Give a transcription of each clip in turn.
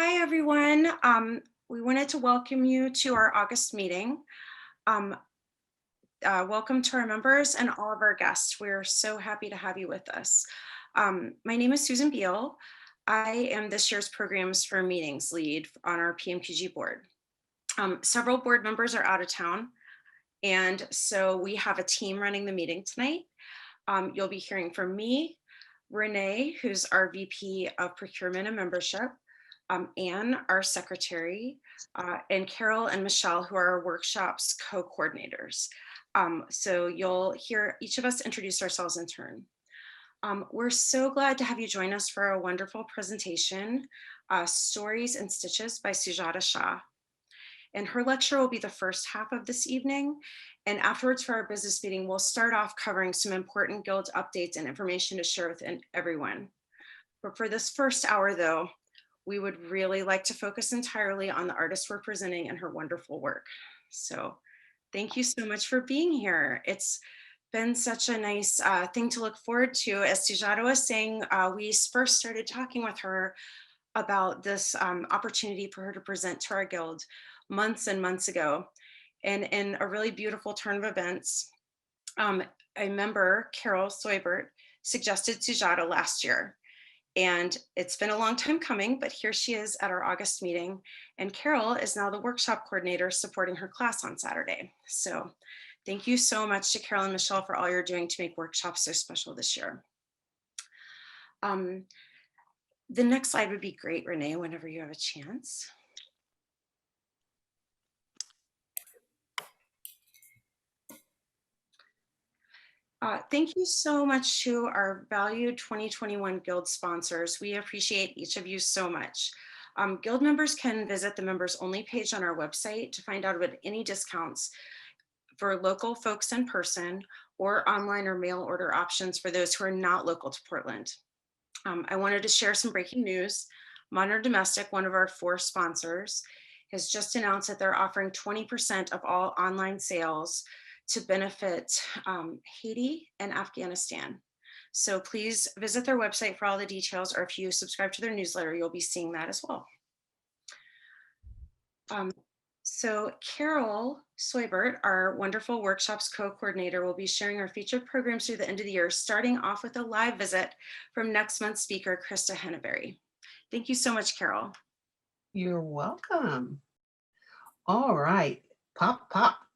Hi, everyone. We wanted to welcome you to our August meeting. Um, Welcome to our members and all of our guests. We're so happy to have you with us. My name is Susan Beal. I am this year's Programs for Meetings lead on our PMQG board. Several board members are out of town, and so we have a team running the meeting tonight. You'll be hearing from me, Renee, who's our VP of Procurement and Membership, Anne, our secretary, and Carol and Michelle, who are our workshops co-coordinators. So you'll hear each of us introduce ourselves in turn. We're so glad to have you join us for a wonderful presentation, Stories and Stitches by Sujata Shah. And her lecture will be the first half of this evening. And afterwards for our business meeting, we'll start off covering some important Guild updates and information to share with everyone. But for this first hour though, we would really like to focus entirely on the artist we're presenting and her wonderful work. So thank you so much for being here. It's been such a nice thing to look forward to. As Sujata was saying, we first started talking with her about this opportunity for her to present to our Guild months and months ago. And in a really beautiful turn of events, a member, Carol Soibert, suggested Sujata last year. And it's been a long time coming, but here she is at our August meeting. And Carol is now the workshop coordinator supporting her class on Saturday. So thank you so much to Carol and Michelle for all you're doing to make workshops so special this year. The next slide would be great, Renee, whenever you have a chance. Thank you so much to our valued 2021 Guild sponsors. We appreciate each of you so much. Guild members can visit the members only page on our website to find out about any discounts for local folks in person or online or mail order options for those who are not local to Portland. I wanted to share some breaking news. Modern Domestic, one of our 4 sponsors, has just announced that they're offering 20% of all online sales to benefit Haiti and Afghanistan. So please visit their website for all the details, or if you subscribe to their newsletter, you'll be seeing that as well. So Carol Soibert, our wonderful workshops co-coordinator, will be sharing our featured programs through the end of the year, starting off with a live visit from next month's speaker, Krista Henneberry. Thank you so much, Carol. You're welcome. All right, pop,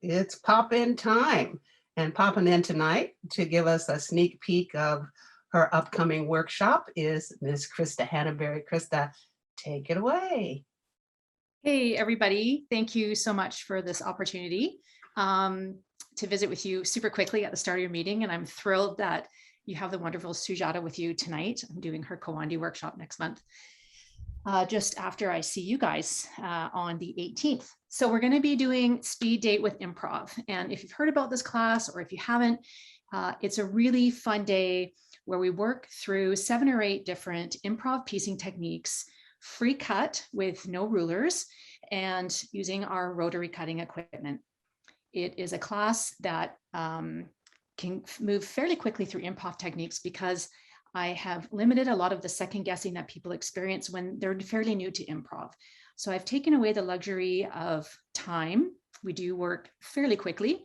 it's pop-in time. And popping in tonight to give us a sneak peek of her upcoming workshop is Miss Krista Henneberry. Krista, take it away. Hey, everybody. Thank you so much for this opportunity to visit with you super quickly at the start of your meeting. And I'm thrilled that you have the wonderful Sujata with you tonight. I'm doing her Kawandi workshop next month, just after I see you guys on the 18th. So we're going to be doing speed date with improv. And if you've heard about this class, or if you haven't, it's a really fun day where we work through 7 or 8 different improv piecing techniques, free cut with no rulers, and using our rotary cutting equipment. It is a class that can move fairly quickly through improv techniques because I have limited a lot of the second guessing that people experience when they're fairly new to improv. So I've taken away the luxury of time. We do work fairly quickly.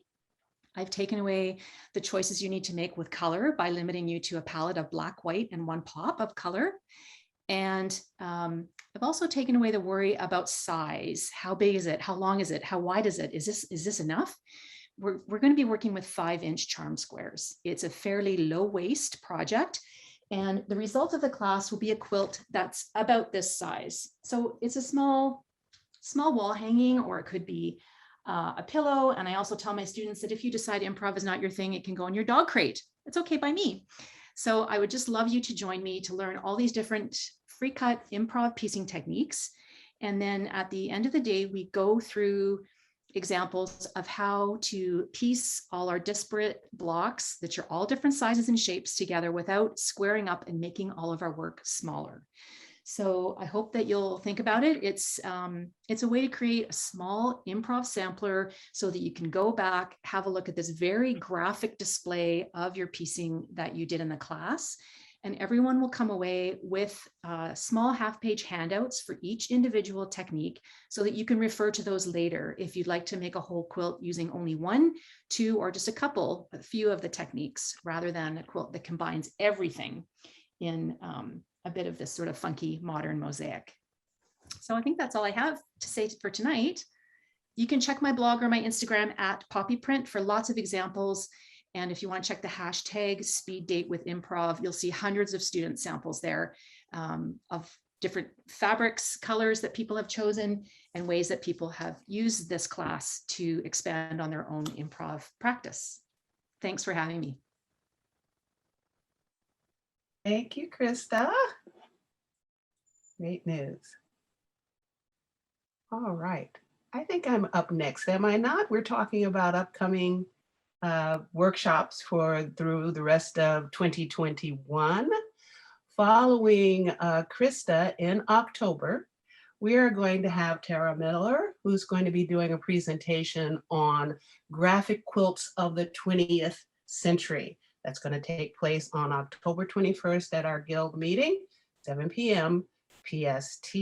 I've taken away the choices you need to make with color by limiting you to a palette of black, white, and 1 pop of color. And I've also taken away the worry about size. How big is it? How long is it? How wide is it? Is this enough? We're going to be working with 5-inch charm squares. It's a fairly low waste project. And the result of the class will be a quilt that's about this size. So it's a small wall hanging, or it could be a pillow. And I also tell my students that if you decide improv is not your thing, it can go in your dog crate. It's okay by me. So I would just love you to join me to learn all these different free cut improv piecing techniques. And then at the end of the day, we go through examples of how to piece all our disparate blocks that are all different sizes and shapes together without squaring up and making all of our work smaller. So I hope that you'll think about it. It's a way to create a small improv sampler so that you can go back, have a look at this very graphic display of your piecing that you did in the class, and everyone will come away with small half-page handouts for each individual technique so that you can refer to those later if you'd like to make a whole quilt using only one, two, or just a few of the techniques rather than a quilt that combines everything in a bit of this sort of funky modern mosaic. So I think that's all I have to say for tonight. You can check my blog or my Instagram at PoppyPrint for lots of examples. And if you want to check the hashtag speed date with improv, you'll see hundreds of student samples there of different fabrics, colors that people have chosen, and ways that people have used this class to expand on their own improv practice. Thanks for having me. Thank you, Krista. Great news. All right. I think I'm up next, am I not? We're talking about upcoming workshops through the rest of 2021. Following Krista in October, we are going to have Tara Miller, who's going to be doing a presentation on graphic quilts of the 20th century. That's going to take place on October 21st at our guild meeting, 7 p.m. PST.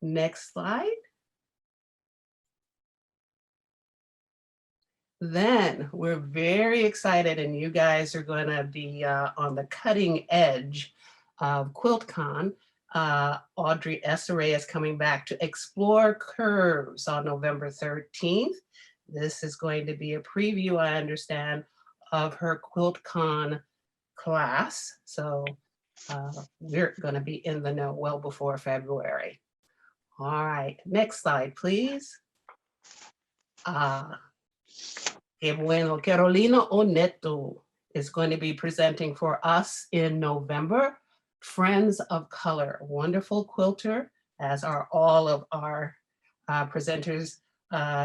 Next slide. Then we're very excited, and you guys are going to be on the cutting edge of QuiltCon. Audrey Essere is coming back to explore curves on November 13th. This is going to be a preview, I understand, of her QuiltCon class. So we're going to be in the know well before February. All right, next slide, please. Que bueno, Carolina Oneto is going to be presenting for us in November. Friends of Color, wonderful quilter, as are all of our presenters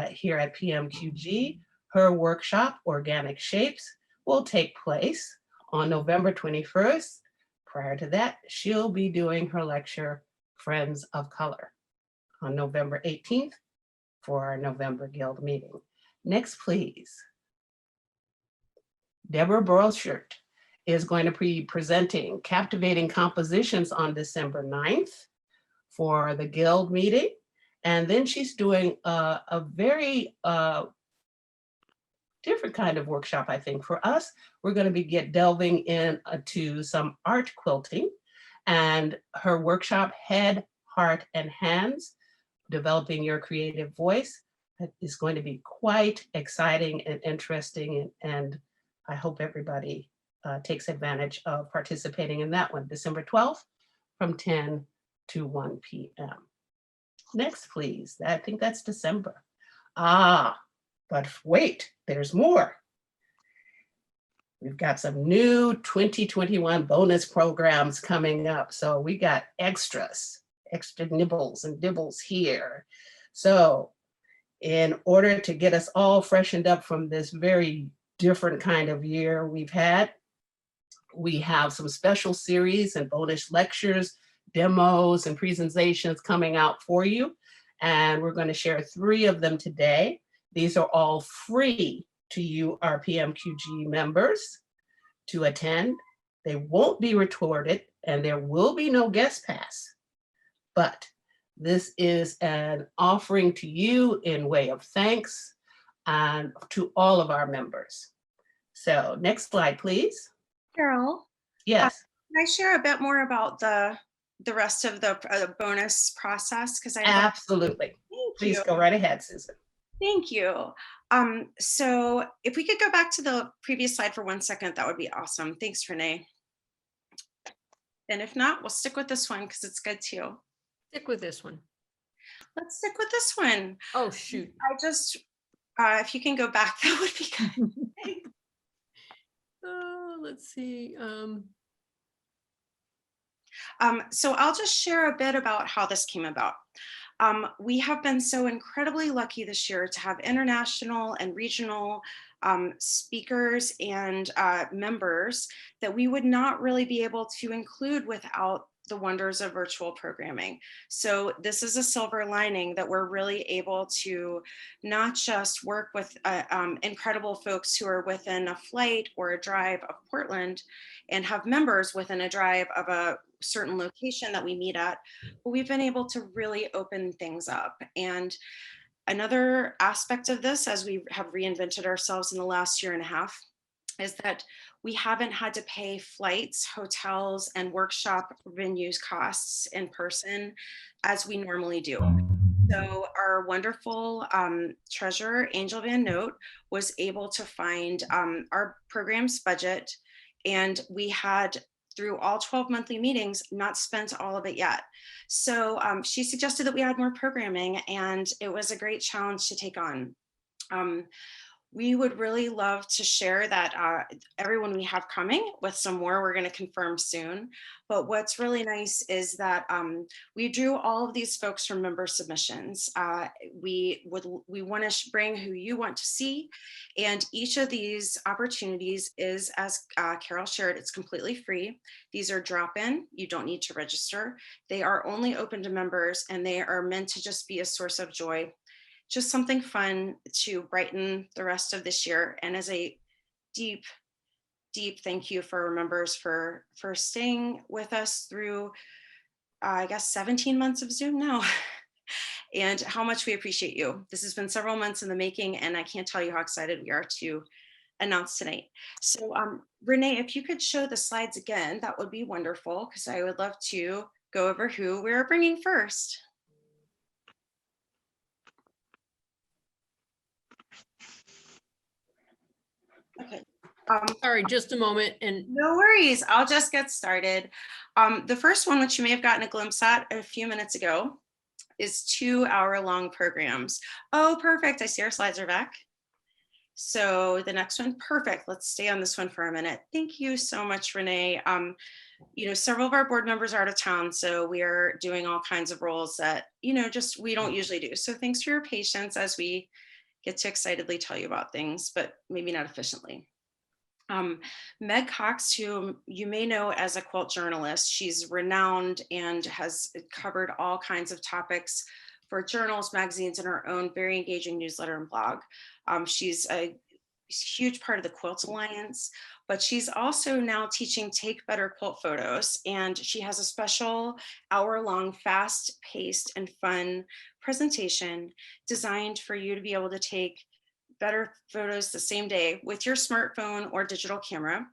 here at PMQG. Her workshop, Organic Shapes, will take place on November 21st. Prior to that, she'll be doing her lecture, Friends of Color, on November 18th for our November Guild meeting. Next, please. Deborah Borchert is going to be presenting Captivating Compositions on December 9th for the Guild meeting. And then she's doing a very different kind of workshop, I think, for us. We're going to be delving into some art quilting, and her workshop, Head, Heart, and Hands, Developing Your Creative Voice, is going to be quite exciting and interesting, and I hope everybody takes advantage of participating in that one, December 12th from 10 to 1 p.m. Next, please. I think that's December. But wait, there's more. We've got some new 2021 bonus programs coming up. So we got extra nibbles and dibbles here. So in order to get us all freshened up from this very different kind of year we've had, we have some special series and bonus lectures, demos, and presentations coming out for you. And we're going to share 3 of them today. These are all free to you, our PMQG members, to attend. They won't be recorded, and there will be no guest pass. But this is an offering to you in way of thanks and to all of our members. So next slide, please. Carol, Yes. can I share a bit more about the rest of the bonus process? Because Absolutely. Please go right ahead, Susan. Thank you. So if we could go back to the previous slide for 1 second, that would be awesome. Thanks, Renee. And if not, we'll stick with this one because it's good too. Stick with this one. Let's stick with this one. Oh, shoot. I just, if you can go back, that would be good. Let's see. So I'll just share a bit about how this came about. We have been so incredibly lucky this year to have international and regional speakers and members that we would not really be able to include without the wonders of virtual programming. So this is a silver lining that we're really able to not just work with incredible folks who are within a flight or a drive of Portland and have members within a drive of a certain location that we meet at, but we've been able to really open things up. And another aspect of this, as we have reinvented ourselves in the last year and a half, is that we haven't had to pay flights, hotels, and workshop venues costs in person as we normally do. So our wonderful treasurer, Angel Van Note, was able to find our program's budget, and we had, through all 12 monthly meetings, not spent all of it yet. So she suggested that we add more programming, and it was a great challenge to take on. We would really love to share that everyone we have coming with some more, we're going to confirm soon. But what's really nice is that we drew all of these folks from member submissions. We want to bring who you want to see. And each of these opportunities is, as Carol shared, it's completely free. These are drop-in. You don't need to register. They are only open to members, and they are meant to just be a source of joy, just something fun to brighten the rest of this year. And as a deep, deep thank you for our members for staying with us through, I guess, 17 months of Zoom now, and how much we appreciate you. This has been several months in the making, and I can't tell you how excited we are to announce tonight. So Renee, if you could show the slides again, that would be wonderful, because I would love to go over who we're bringing first. Okay. Sorry, just a moment. And no worries, I'll just get started. The first one, which you may have gotten a glimpse at a few minutes ago, is 2-hour-long programs. Oh, perfect. I see our slides are back. So the next one, perfect. Let's stay on this one for a minute. Thank you so much, Renee. Several of our board members are out of town, so we are doing all kinds of roles that, just we don't usually do. So thanks for your patience as we get to excitedly tell you about things, but maybe not efficiently. Meg Cox, who you may know as a quilt journalist, she's renowned and has covered all kinds of topics for journals, magazines, and her own very engaging newsletter and blog. She's a huge part of the Quilt Alliance, but she's also now teaching Take Better Quilt Photos, and she has a special hour-long, fast-paced and fun presentation designed for you to be able to take better photos the same day with your smartphone or digital camera.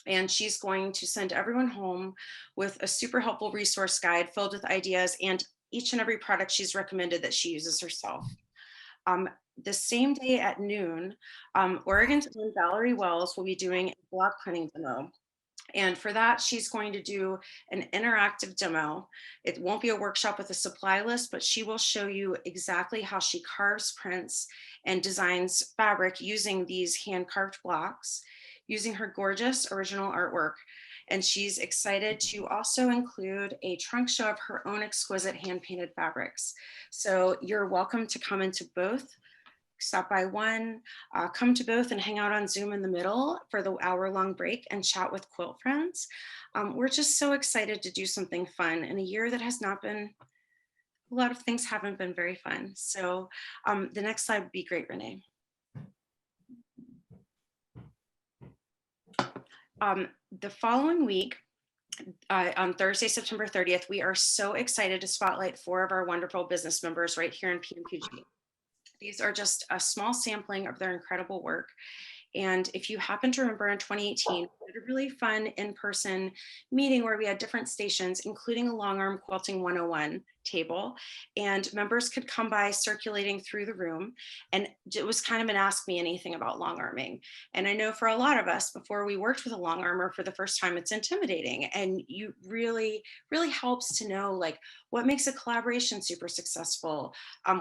And she's going to send everyone home with a super helpful resource guide filled with ideas and each and every product she's recommended that she uses herself. The same day at noon, Oregon's own Valerie Wells will be doing a block printing demo. And for that, she's going to do an interactive demo. It won't be a workshop with a supply list, but she will show you exactly how she carves, prints, and designs fabric using these hand-carved blocks, using her gorgeous original artwork. And she's excited to also include a trunk show of her own exquisite hand-painted fabrics. So you're welcome to come into both. Stop by one, come to both, and hang out on Zoom in the middle for the hour-long break and chat with quilt friends. We're just so excited to do something fun in a year that has not been, a lot of things haven't been very fun. So the next slide would be great, Renee. The following week, on Thursday, September 30th, we are so excited to spotlight 4 of our wonderful business members right here in PMPG. These are just a small sampling of their incredible work. And if you happen to remember in 2018, we had a really fun in-person meeting where we had different stations, including a long arm quilting 101 table, and members could come by circulating through the room. And it was kind of an ask me anything about long arming. And I know for a lot of us, before we worked with a long armor for the first time, it's intimidating. And you really helps to know like what makes a collaboration super successful.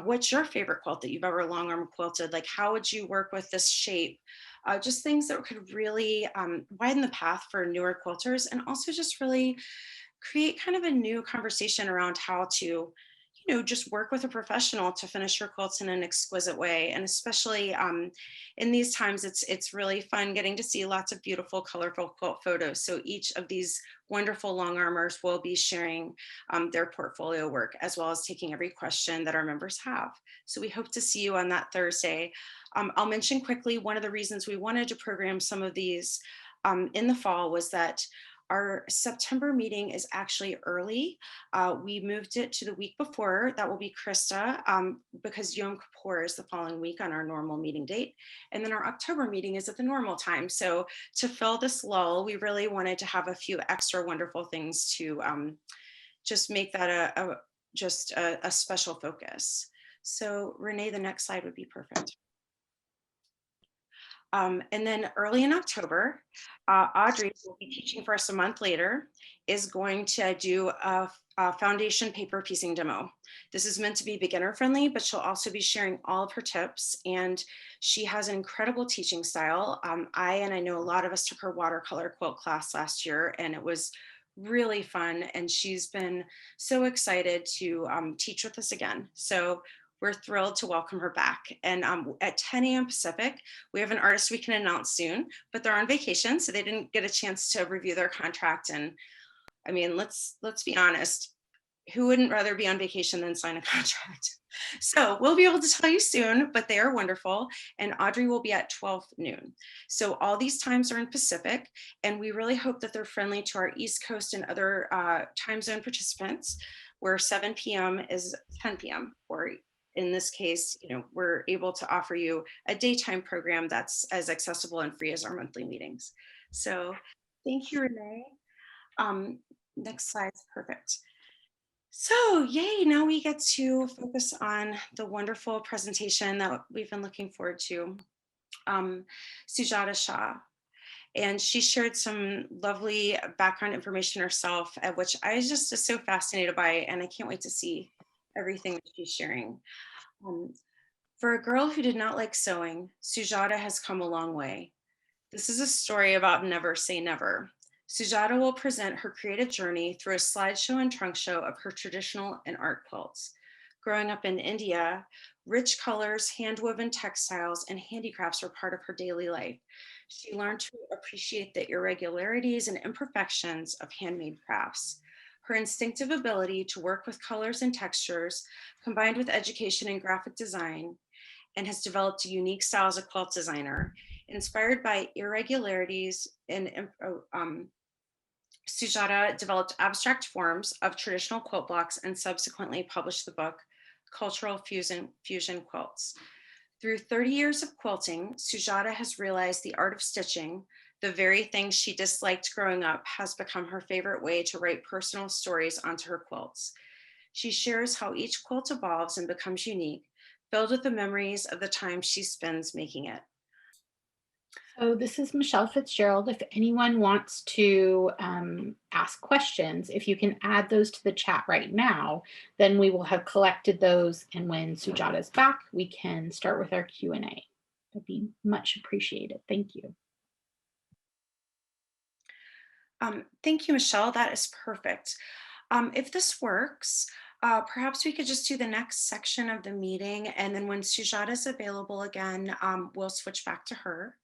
What's your favorite quilt that you've ever long arm quilted? Like, how would you work with this shape? Just things that could really widen the path for newer quilters, and also just really create kind of a new conversation around how to, just work with a professional to finish your quilts in an exquisite way. And especially in these times, it's really fun getting to see lots of beautiful, colorful quilt photos. So each of these wonderful long armors will be sharing their portfolio work, as well as taking every question that our members have. So we hope to see you on that Thursday. I'll mention quickly, one of the reasons we wanted to program some of these in the fall was that our September meeting is actually early. We moved it to the week before. That will be Krista, because Yom Kippur is the following week on our normal meeting date. And then our October meeting is at the normal time. So to fill this lull, we really wanted to have a few extra wonderful things to just make that a special focus. So Renee, the next slide would be perfect. And then early in October, Audrey will be teaching for us a month later, is going to do a foundation paper piecing demo. This is meant to be beginner friendly, but she'll also be sharing all of her tips. And she has an incredible teaching style. I know a lot of us took her watercolor quilt class last year, and it was really fun. And she's been so excited to teach with us again. So we're thrilled to welcome her back. And at 10 a.m. Pacific, we have an artist we can announce soon, but they're on vacation, so they didn't get a chance to review their contract. And I mean, let's be honest, who wouldn't rather be on vacation than sign a contract? So we'll be able to tell you soon, but they are wonderful. And Audrey will be at 12 noon. So all these times are in Pacific, and we really hope that they're friendly to our East Coast and other time zone participants, where 7 p.m. is 10 p.m. or in this case, we're able to offer you a daytime program that's as accessible and free as our monthly meetings. So thank you, Renee. Next slide's perfect. So yay, now we get to focus on the wonderful presentation that we've been looking forward to. Sujata Shah. And she shared some lovely background information herself, which I just is so fascinated by, and I can't wait to see everything that she's sharing. For a girl who did not like sewing, Sujata has come a long way. This is a story about never say never. Sujata will present her creative journey through a slideshow and trunk show of her traditional and art quilts. Growing up in India, rich colors, hand-woven textiles, and handicrafts were part of her daily life. She learned to appreciate the irregularities and imperfections of handmade crafts. Her instinctive ability to work with colors and textures, combined with education in graphic design, and has developed a unique style as a quilt designer. Inspired by irregularities and Sujata developed abstract forms of traditional quilt blocks and subsequently published the book, Cultural Fusion Quilts. Through 30 years of quilting, Sujata has realized the art of stitching, the very thing she disliked growing up, has become her favorite way to write personal stories onto her quilts. She shares how each quilt evolves and becomes unique, filled with the memories of the time she spends making it. So this is Michelle Fitzgerald. If anyone wants to ask questions, if you can add those to the chat right now, then we will have collected those. And when Sujata is back, we can start with our Q&A. That'd be much appreciated. Thank you. Thank you, Michelle. That is perfect. If this works, perhaps we could just do the next section of the meeting. And then when Sujata is available again, we'll switch back to her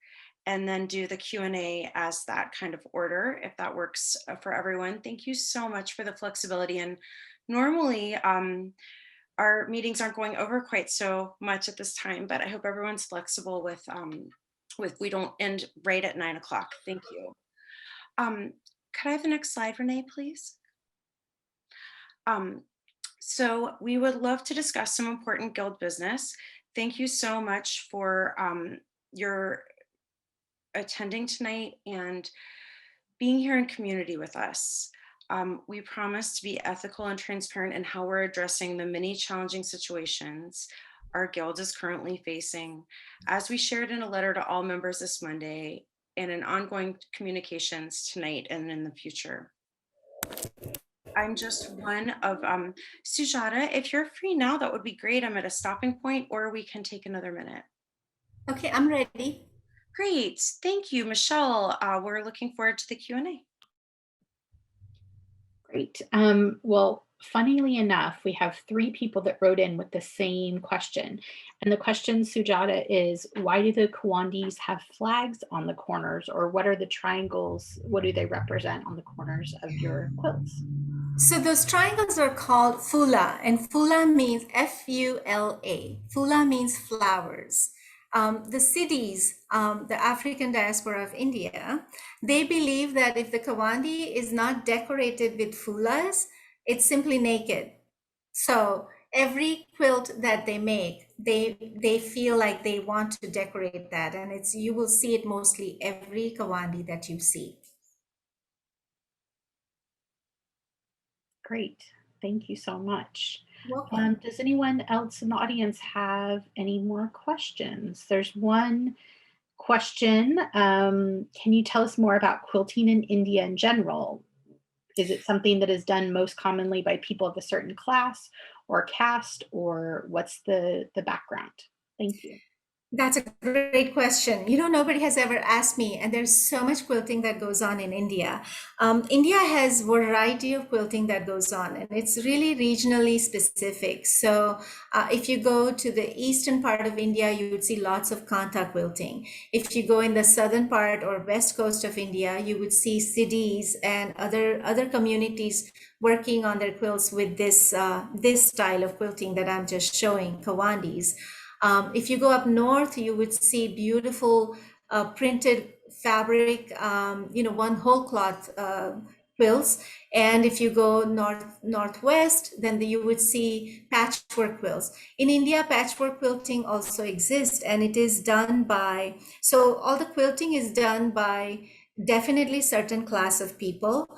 and then do the Q&A as that kind of order, if that works for everyone. Thank you so much for the flexibility. And normally our meetings aren't going over quite so much at this time, but I hope everyone's flexible with we don't end right at 9 o'clock. Thank you. Could I have the next slide, Renee, please? So we would love to discuss some important guild business. Thank you so much for your attending tonight and being here in community with us. We promise to be ethical and transparent in how we're addressing the many challenging situations our guild is currently facing, as we shared in a letter to all members this Monday and in ongoing communications tonight and in the future. I'm just one of Sujata. If you're free now, that would be great. I'm at a stopping point, or we can take another minute. Okay, I'm ready. Great, thank you, Michelle. We're looking forward to the Q&A. Great. Well, funnily enough, we have 3 people that wrote in with the same question. And the question, Sujata, is why do the Kawandis have flags on the corners, or what are the triangles? What do they represent on the corners of your quilts? So those triangles are called fula, and fula means F-U-L-A. Fula means flowers. The Siddhis, the African diaspora of India, they believe that if the Kawandi is not decorated with fulas, it's simply naked. So every quilt that they make, they feel like they want to decorate that, and you will see it mostly every Kawandi that you see. Great. Thank you so much. Welcome. Does anyone else in the audience have any more questions? There's one question. Can you tell us more about quilting in India in general? Is it something that is done most commonly by people of a certain class or caste, or what's the background? Thank you. That's a great question. Nobody has ever asked me, and there's so much quilting that goes on in India. India has variety of quilting that goes on, and it's really regionally specific. So if you go to the eastern part of India, you would see lots of Kanta quilting. If you go in the southern part or west coast of India, you would see cities and other communities working on their quilts with this style of quilting that I'm just showing, Kawandis. If you go up north, you would see beautiful printed fabric, one whole cloth quilts. And if you go northwest, then you would see patchwork quilts. In India, patchwork quilting also exists, and it is done by, so all the quilting is done by definitely certain class of people.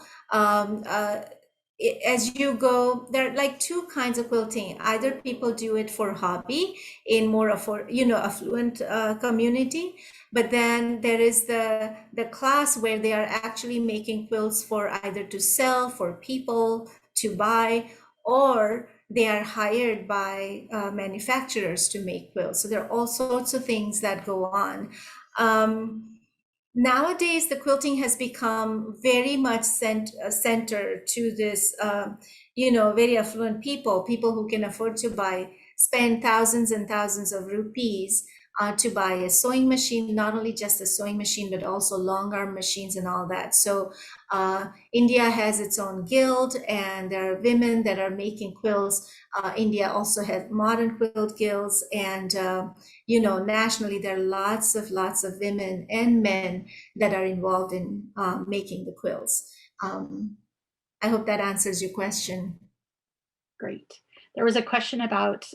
As you go, there are like 2 kinds of quilting. Either people do it for hobby in more affluent community, but then there is the class where they are actually making quilts for either to sell, for people to buy, or they are hired by manufacturers to make quilts. So there are all sorts of things that go on. Nowadays, the quilting has become very much centered to this, very affluent people who can afford to spend thousands and thousands of rupees to buy a sewing machine, not only just a sewing machine, but also long arm machines and all that. So India has its own guild, and there are women that are making quilts. India also has modern quilt guilds, and nationally there are lots of women and men that are involved in making the quilts. I hope that answers your question. Great. There was a question about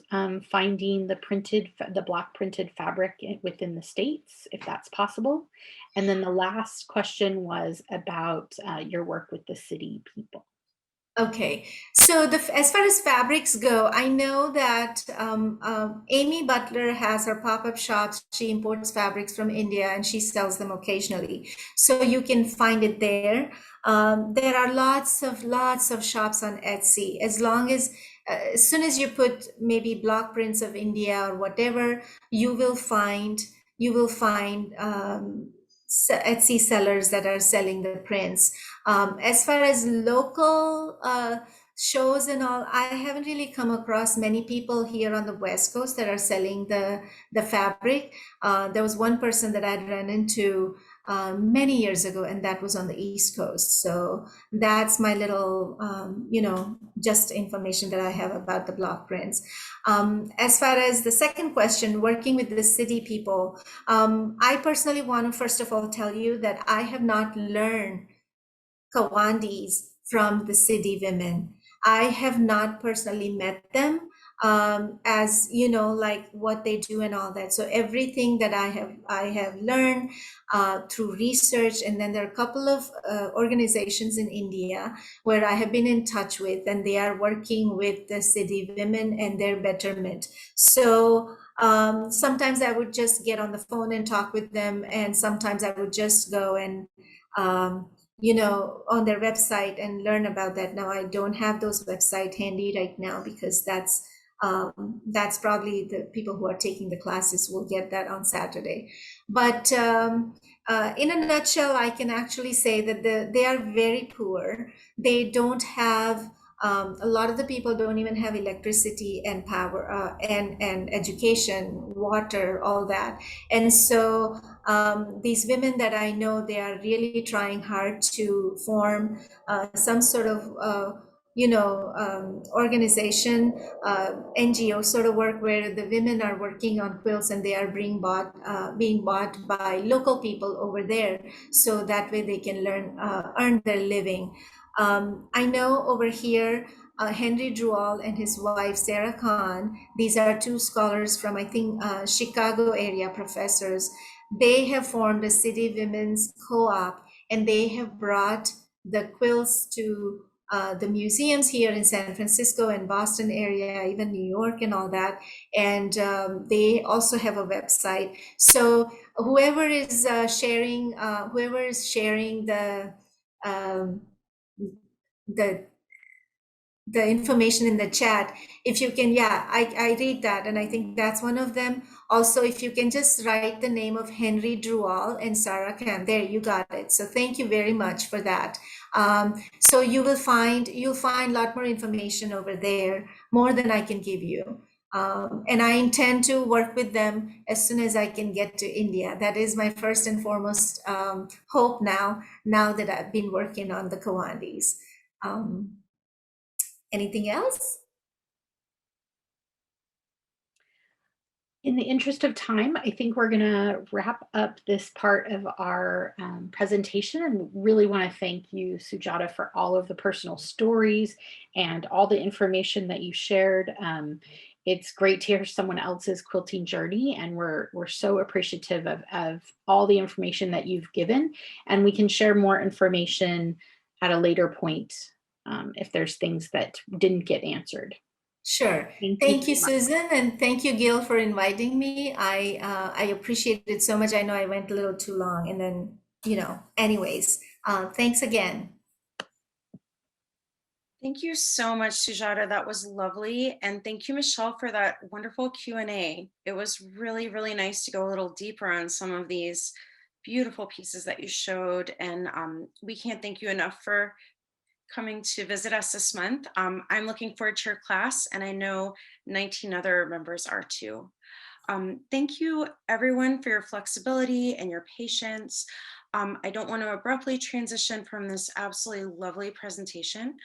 finding the block printed fabric within the States, if that's possible. And then the last question was about your work with the city people. Okay, so as far as fabrics go, I know that Amy Butler has her pop-up shops. She imports fabrics from India and she sells them occasionally. So you can find it there. There are lots of shops on Etsy. As soon as you put maybe block prints of India or whatever, you will find Etsy sellers that are selling the prints. As far as local shows and all, I haven't really come across many people here on the West Coast that are selling the fabric. There was one person that I'd run into many years ago, and that was on the East Coast. So that's my little, just information that I have about the block prints. As far as the second question, working with the city people, I personally want to first of all tell you that I have not learned Kawandis from the city women. I have not personally met them, as like what they do and all that. So everything that I have learned through research, and then there are a couple of organizations in India where I have been in touch with, and they are working with the city women and their betterment. So sometimes I would just get on the phone and talk with them, and sometimes I would just go and on their website and learn about that. Now I don't have those website handy right now, because that's probably the people who are taking the classes will get that on Saturday. But in a nutshell, I can actually say that they are very poor. They don't have A lot of the people don't even have electricity and power and education, water, all that. And so these women that I know, they are really trying hard to form some sort of organization, NGO sort of work where the women are working on quilts and they are being bought by local people over there, so that way they can earn their living. I know over here, Henry Drual and his wife Sarah Khan. These are two scholars from, I think, Chicago area professors. They have formed a city women's co-op, and they have brought the quilts to the museums here in San Francisco and Boston area, even New York and all that. And they also have a website. So whoever is sharing um, the the information in the chat, if you can, yeah, I read that, and I think that's one of them. Also, if you can just write the name of Henry Drual and Sarah Khan, there, you got it. So thank you very much for that. So you'll find a lot more information over there, more than I can give you. And I intend to work with them as soon as I can get to India. That is my first and foremost hope now that I've been working on the Kawandis. Anything else? In the interest of time, I think we're going to wrap up this part of our presentation, and really want to thank you, Sujata, for all of the personal stories and all the information that you shared. It's great to hear someone else's quilting journey, and we're so appreciative of all the information that you've given, and we can share more information at a later point if there's things that didn't get answered. Sure. Thank you, Susan, and thank you, Gil, for inviting me. I appreciate it so much. I know I went a little too long, and then, anyways, thanks again. Thank you so much, Sujata. That was lovely. And thank you, Michelle, for that wonderful Q&A. It was really, really nice to go a little deeper on some of these beautiful pieces that you showed. And we can't thank you enough for coming to visit us this month. I'm looking forward to your class, and I know 19 other members are too. Thank you, everyone, for your flexibility and your patience. I don't want to abruptly transition from this absolutely lovely presentation,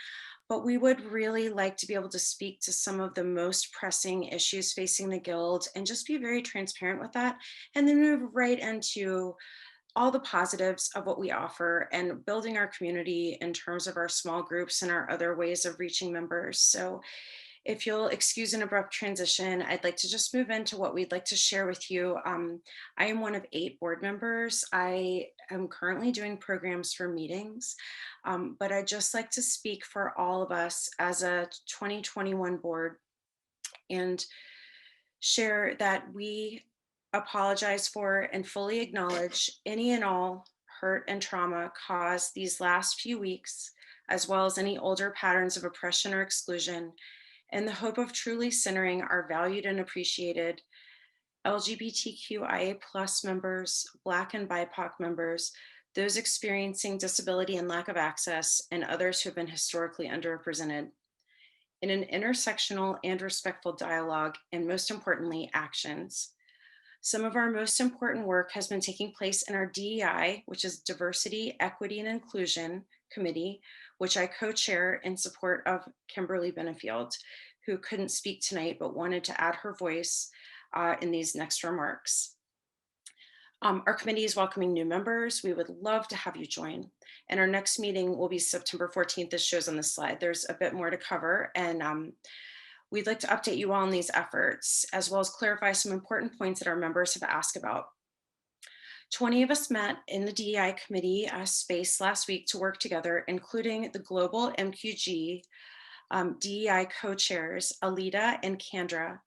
but we would really like to be able to speak to some of the most pressing issues facing the Guild and just be very transparent with that, and then move right into all the positives of what we offer and building our community in terms of our small groups and our other ways of reaching members. So if you'll excuse an abrupt transition, I'd like to just move into what we'd like to share with you. I am one of 8 board members. I am currently doing programs for meetings, but I'd just like to speak for all of us as a 2021 board and share that we apologize for and fully acknowledge any and all hurt and trauma caused these last few weeks, as well as any older patterns of oppression or exclusion, in the hope of truly centering our valued and appreciated LGBTQIA+ members, Black and BIPOC members, those experiencing disability and lack of access, and others who have been historically underrepresented, in an intersectional and respectful dialogue, and most importantly, actions. Some of our most important work has been taking place in our DEI, which is Diversity, Equity, and Inclusion Committee, which I co-chair in support of Kimberly Benefield, who couldn't speak tonight but wanted to add her voice in these next remarks. Our committee is welcoming new members. We would love to have you join. And our next meeting will be September 14th, as shows on this slide. There's a bit more to cover, and we'd like to update you all on these efforts, as well as clarify some important points that our members have asked about. 20 of us met in the DEI committee space last week to work together, including the global MQG DEI co-chairs, Alita and Kendra.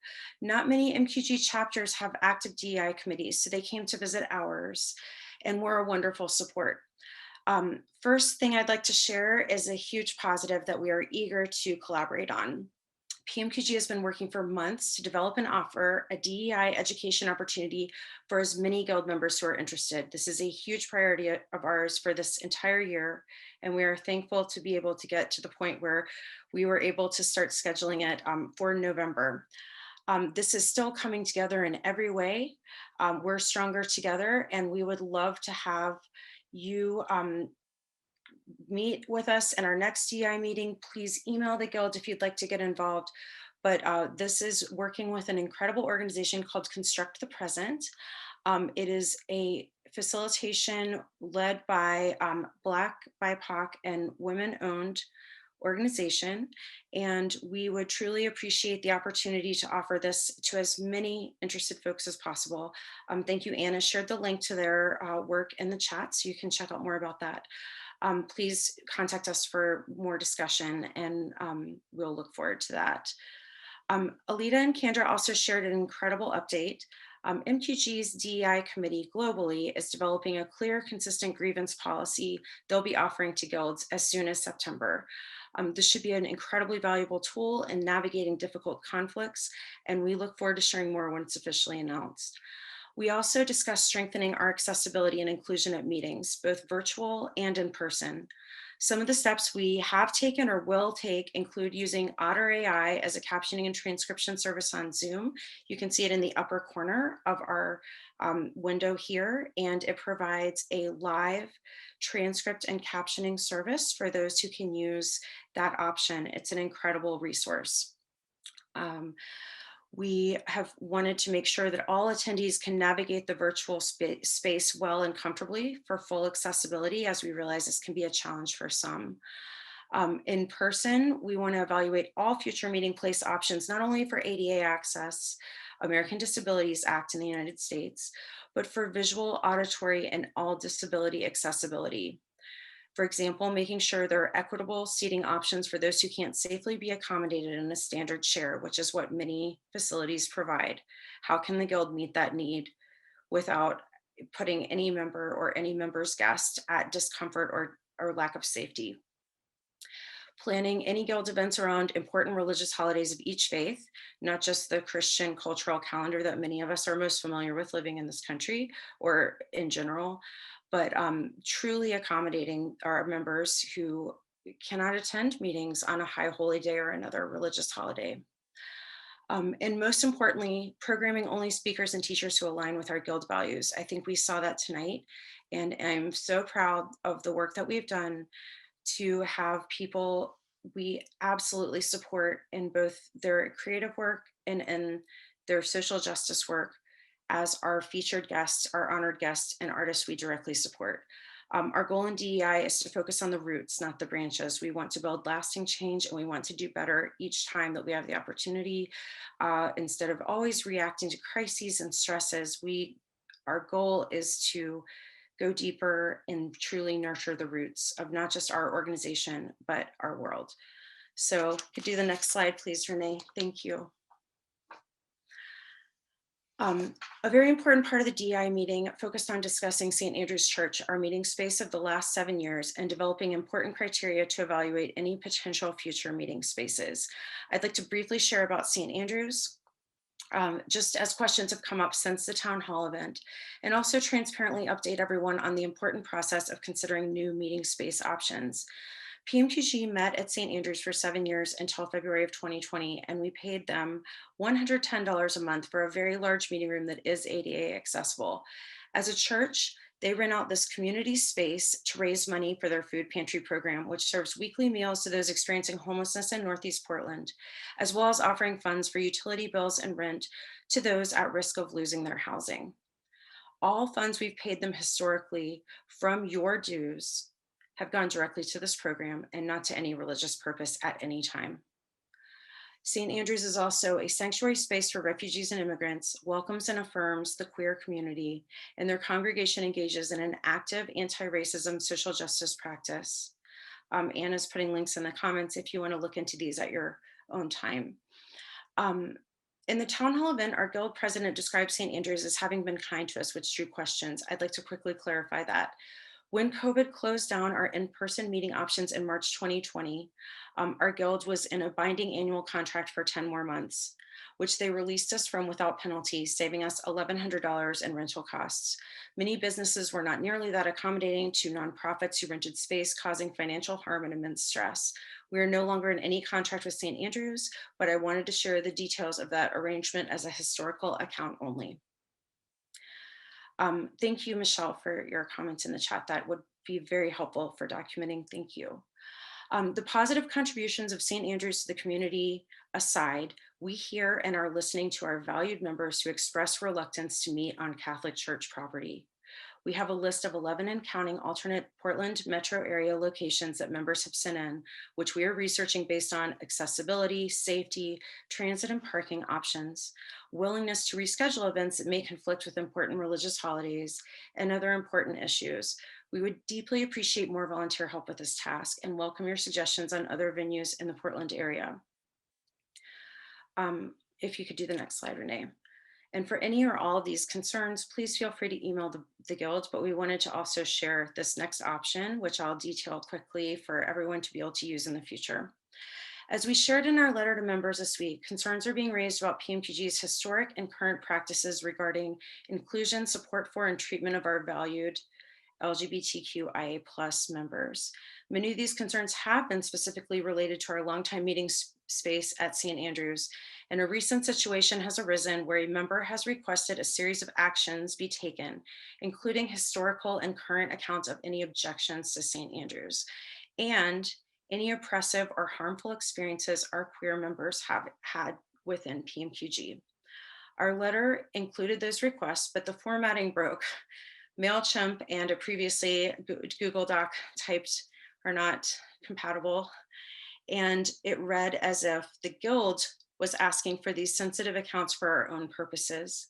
Not many MQG chapters have active DEI committees, so they came to visit ours, and we're a wonderful support. First thing I'd like to share is a huge positive that we are eager to collaborate on. PMQG has been working for months to develop and offer a DEI education opportunity for as many Guild members who are interested. This is a huge priority of ours for this entire year, and we are thankful to be able to get to the point where we were able to start scheduling it for November. This is still coming together in every way. We're stronger together, and we would love to have you meet with us in our next DI meeting. Please email the Guild if you'd like to get involved. But this is working with an incredible organization called Construct the Present. It is a facilitation led by Black, BIPOC, and women-owned organization. And we would truly appreciate the opportunity to offer this to as many interested folks as possible. Thank you. Anna shared the link to their work in the chat, so you can check out more about that. Please contact us for more discussion, and we'll look forward to that. Alita and Kendra also shared an incredible update. MQG's DEI committee globally is developing a clear, consistent grievance policy they'll be offering to guilds as soon as September. This should be an incredibly valuable tool in navigating difficult conflicts, and we look forward to sharing more when it's officially announced. We also discussed strengthening our accessibility and inclusion at meetings, both virtual and in person. Some of the steps we have taken or will take include using Otter AI as a captioning and transcription service on Zoom. You can see it in the upper corner of our window here, and it provides a live transcript and captioning service for those who can use that option. It's an incredible resource. We have wanted to make sure that all attendees can navigate the virtual space well and comfortably for full accessibility, as we realize this can be a challenge for some. In person, we want to evaluate all future meeting place options, not only for ADA access, American Disabilities Act in the United States, but for visual, auditory, and all disability accessibility. For example, making sure there are equitable seating options for those who can't safely be accommodated in a standard chair, which is what many facilities provide. How can the Guild meet that need without putting any member or any member's guest at discomfort or lack of safety? Planning any Guild events around important religious holidays of each faith, not just the Christian cultural calendar that many of us are most familiar with living in this country or in general, but truly accommodating our members who cannot attend meetings on a high holy day or another religious holiday. And most importantly, programming only speakers and teachers who align with our Guild values. I think we saw that tonight, and I'm so proud of the work that we've done to have people we absolutely support in both their creative work and their social justice work as our featured guests, our honored guests, and artists we directly support. Our goal in DEI is to focus on the roots, not the branches. We want to build lasting change, and we want to do better each time that we have the opportunity. Instead of always reacting to crises and stresses, our goal is to go deeper and truly nurture the roots of not just our organization, but our world. So could do the next slide, please, Renee. Thank you. A very important part of the DI meeting focused on discussing St. Andrew's Church, our meeting space of the last 7 years, and developing important criteria to evaluate any potential future meeting spaces. I'd like to briefly share about St. Andrew's, just as questions have come up since the town hall event, and also transparently update everyone on the important process of considering new meeting space options. PMQG met at St. Andrews for 7 years until February of 2020, and we paid them $110 a month for a very large meeting room that is ADA accessible. As a church, they rent out this community space to raise money for their food pantry program, which serves weekly meals to those experiencing homelessness in Northeast Portland, as well as offering funds for utility bills and rent to those at risk of losing their housing. All funds we've paid them historically from your dues have gone directly to this program and not to any religious purpose at any time. St. Andrews is also a sanctuary space for refugees and immigrants, welcomes and affirms the queer community, and their congregation engages in an active anti-racism social justice practice. Anna's putting links in the comments if you want to look into these at your own time. In the town hall event, our Guild president described St. Andrews as having been kind to us, which drew questions. I'd like to quickly clarify that. When COVID closed down our in-person meeting options in March 2020, our guild was in a binding annual contract for 10 more months, which they released us from without penalty, saving us $1,100 in rental costs. Many businesses were not nearly that accommodating to nonprofits who rented space, causing financial harm and immense stress. We are no longer in any contract with St. Andrews, but I wanted to share the details of that arrangement as a historical account only. Thank you, Michelle, for your comments in the chat. That would be very helpful for documenting. Thank you. The positive contributions of St. Andrews to the community aside, we hear and are listening to our valued members who express reluctance to meet on Catholic Church property. We have a list of 11 and counting alternate Portland metro area locations that members have sent in, which we are researching based on accessibility, safety, transit and parking options, willingness to reschedule events that may conflict with important religious holidays, and other important issues. We would deeply appreciate more volunteer help with this task and welcome your suggestions on other venues in the Portland area. If you could do the next slide, Renee. And for any or all of these concerns, please feel free to email the Guild, but we wanted to also share this next option, which I'll detail quickly for everyone to be able to use in the future. As we shared in our letter to members this week, concerns are being raised about PMQG's historic and current practices regarding inclusion, support for, and treatment of our valued LGBTQIA+ members. Many of these concerns have been specifically related to our longtime meeting space at St. Andrews, and a recent situation has arisen where a member has requested a series of actions be taken, including historical and current accounts of any objections to St. Andrews and any oppressive or harmful experiences our queer members have had within PMQG. Our letter included those requests, but the formatting broke. MailChimp and a previously Google Doc typed are not compatible. And it read as if the Guild was asking for these sensitive accounts for our own purposes.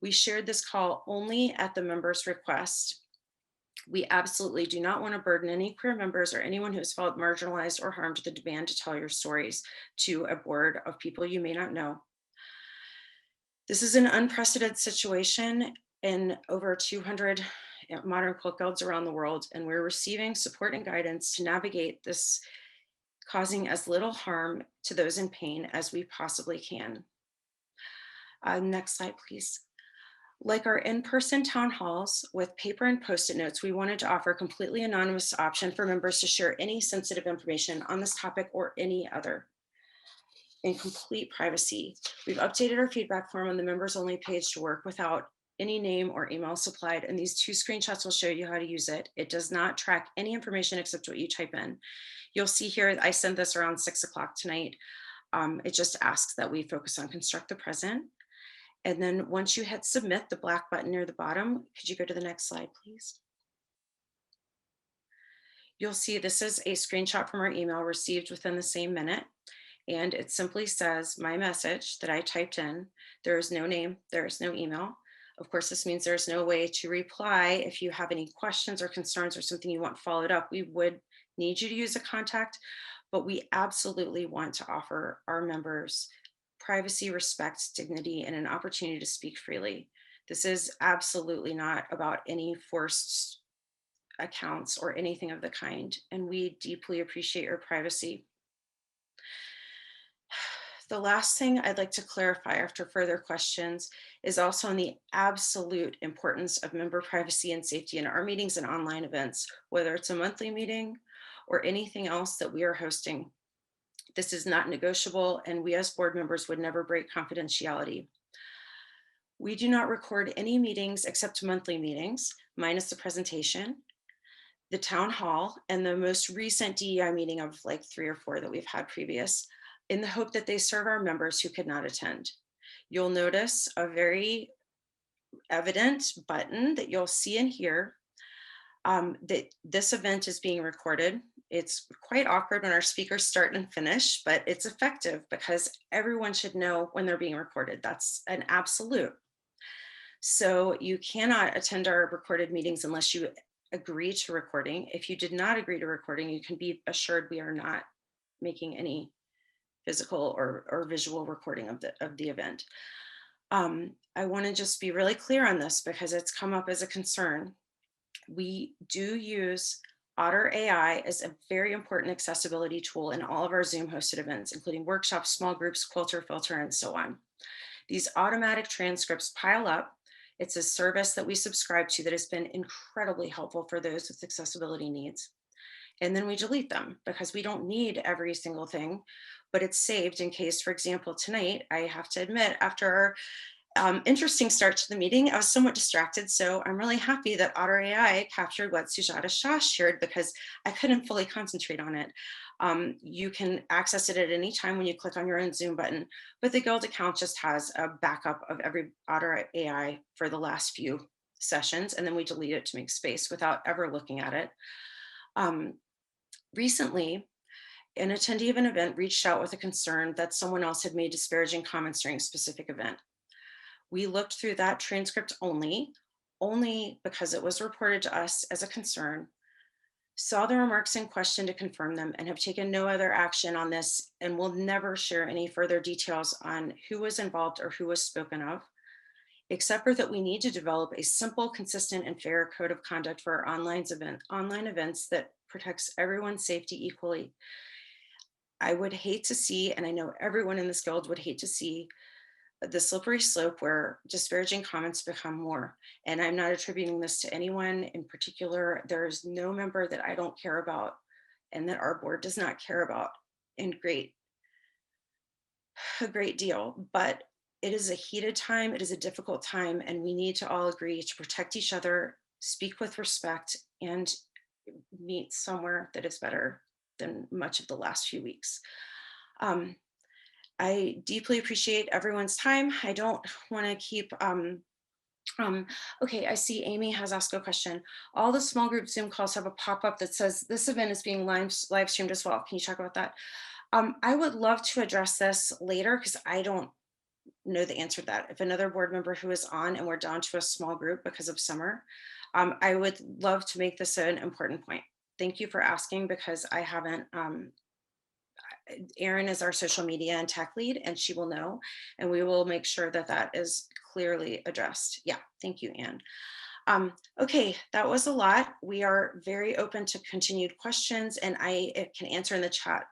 We shared this call only at the members' request. We absolutely do not want to burden any queer members or anyone who has felt marginalized or harmed with the demand to tell your stories to a board of people you may not know. This is an unprecedented situation in over 200 modern quilt guilds around the world, and we're receiving support and guidance to navigate this, causing as little harm to those in pain as we possibly can. Next slide, please. Like our in-person town halls with paper and Post-it notes, we wanted to offer a completely anonymous option for members to share any sensitive information on this topic or any other in complete privacy. We've updated our feedback form on the members only page to work without any name or email supplied, and these 2 screenshots will show you how to use it. It does not track any information except what you type in. You'll see here, I sent this around 6 o'clock tonight. It just asks that we focus on construct the present. And then once you hit submit, the black button near the bottom, could you go to the next slide, please? You'll see this is a screenshot from our email received within the same minute. And it simply says my message that I typed in. There is no name, there is no email. Of course, this means there's no way to reply. If you have any questions or concerns or something you want followed up, we would need you to use a contact, but we absolutely want to offer our members privacy, respect, dignity, and an opportunity to speak freely. This is absolutely not about any forced accounts or anything of the kind, and we deeply appreciate your privacy. The last thing I'd like to clarify after further questions is also on the absolute importance of member privacy and safety in our meetings and online events, whether it's a monthly meeting or anything else that we are hosting. This is not negotiable, and we as board members would never break confidentiality. We do not record any meetings except monthly meetings, minus the presentation, the town hall, and the most recent DEI meeting of like 3 or 4 that we've had previous, in the hope that they serve our members who could not attend. You'll notice a very evident button that you'll see in here that this event is being recorded. It's quite awkward when our speakers start and finish, but it's effective because everyone should know when they're being recorded. That's an absolute. So you cannot attend our recorded meetings unless you agree to recording. If you did not agree to recording, you can be assured we are not making any physical or visual recording of the event. I want to just be really clear on this because it's come up as a concern. We do use Otter AI as a very important accessibility tool in all of our Zoom hosted events, including workshops, small groups, Quilter, Filter, and so on. These automatic transcripts pile up. It's a service that we subscribe to that has been incredibly helpful for those with accessibility needs. And then we delete them because we don't need every single thing, but it's saved in case, for example, tonight, I have to admit, after our interesting start to the meeting, I was somewhat distracted. So I'm really happy that Otter AI captured what Sujata Shah shared because I couldn't fully concentrate on it. You can access it at any time when you click on your own Zoom button, but the Guild account just has a backup of every Otter AI for the last few sessions, and then we delete it to make space without ever looking at it. Recently, an attendee of an event reached out with a concern that someone else had made disparaging comments during a specific event. We looked through that transcript only because it was reported to us as a concern, saw the remarks in question to confirm them, and have taken no other action on this and will never share any further details on who was involved or who was spoken of, except for that we need to develop a simple, consistent, and fair code of conduct for our online events that protects everyone's safety equally. I would hate to see, and I know everyone in this guild would hate to see, the slippery slope where disparaging comments become more. And I'm not attributing this to anyone in particular. There's no member that I don't care about and that our board does not care about a great deal. But it is a heated time, it is a difficult time, and we need to all agree to protect each other, speak with respect, and meet somewhere that is better than much of the last few weeks. I deeply appreciate everyone's time. I don't want to keep, okay, I see Amy has asked a question. All the small group Zoom calls have a pop-up that says this event is being live streamed as well. Can you talk about that? I would love to address this later because I don't know the answer to that. If another board member who is on and we're down to a small group because of summer, I would love to make this an important point. Thank you for asking because I haven't, Erin is our social media and tech lead and she will know, and we will make sure that that is clearly addressed. Yeah, thank you, Anne. Okay, that was a lot. We are very open to continued questions and I can answer in the chat.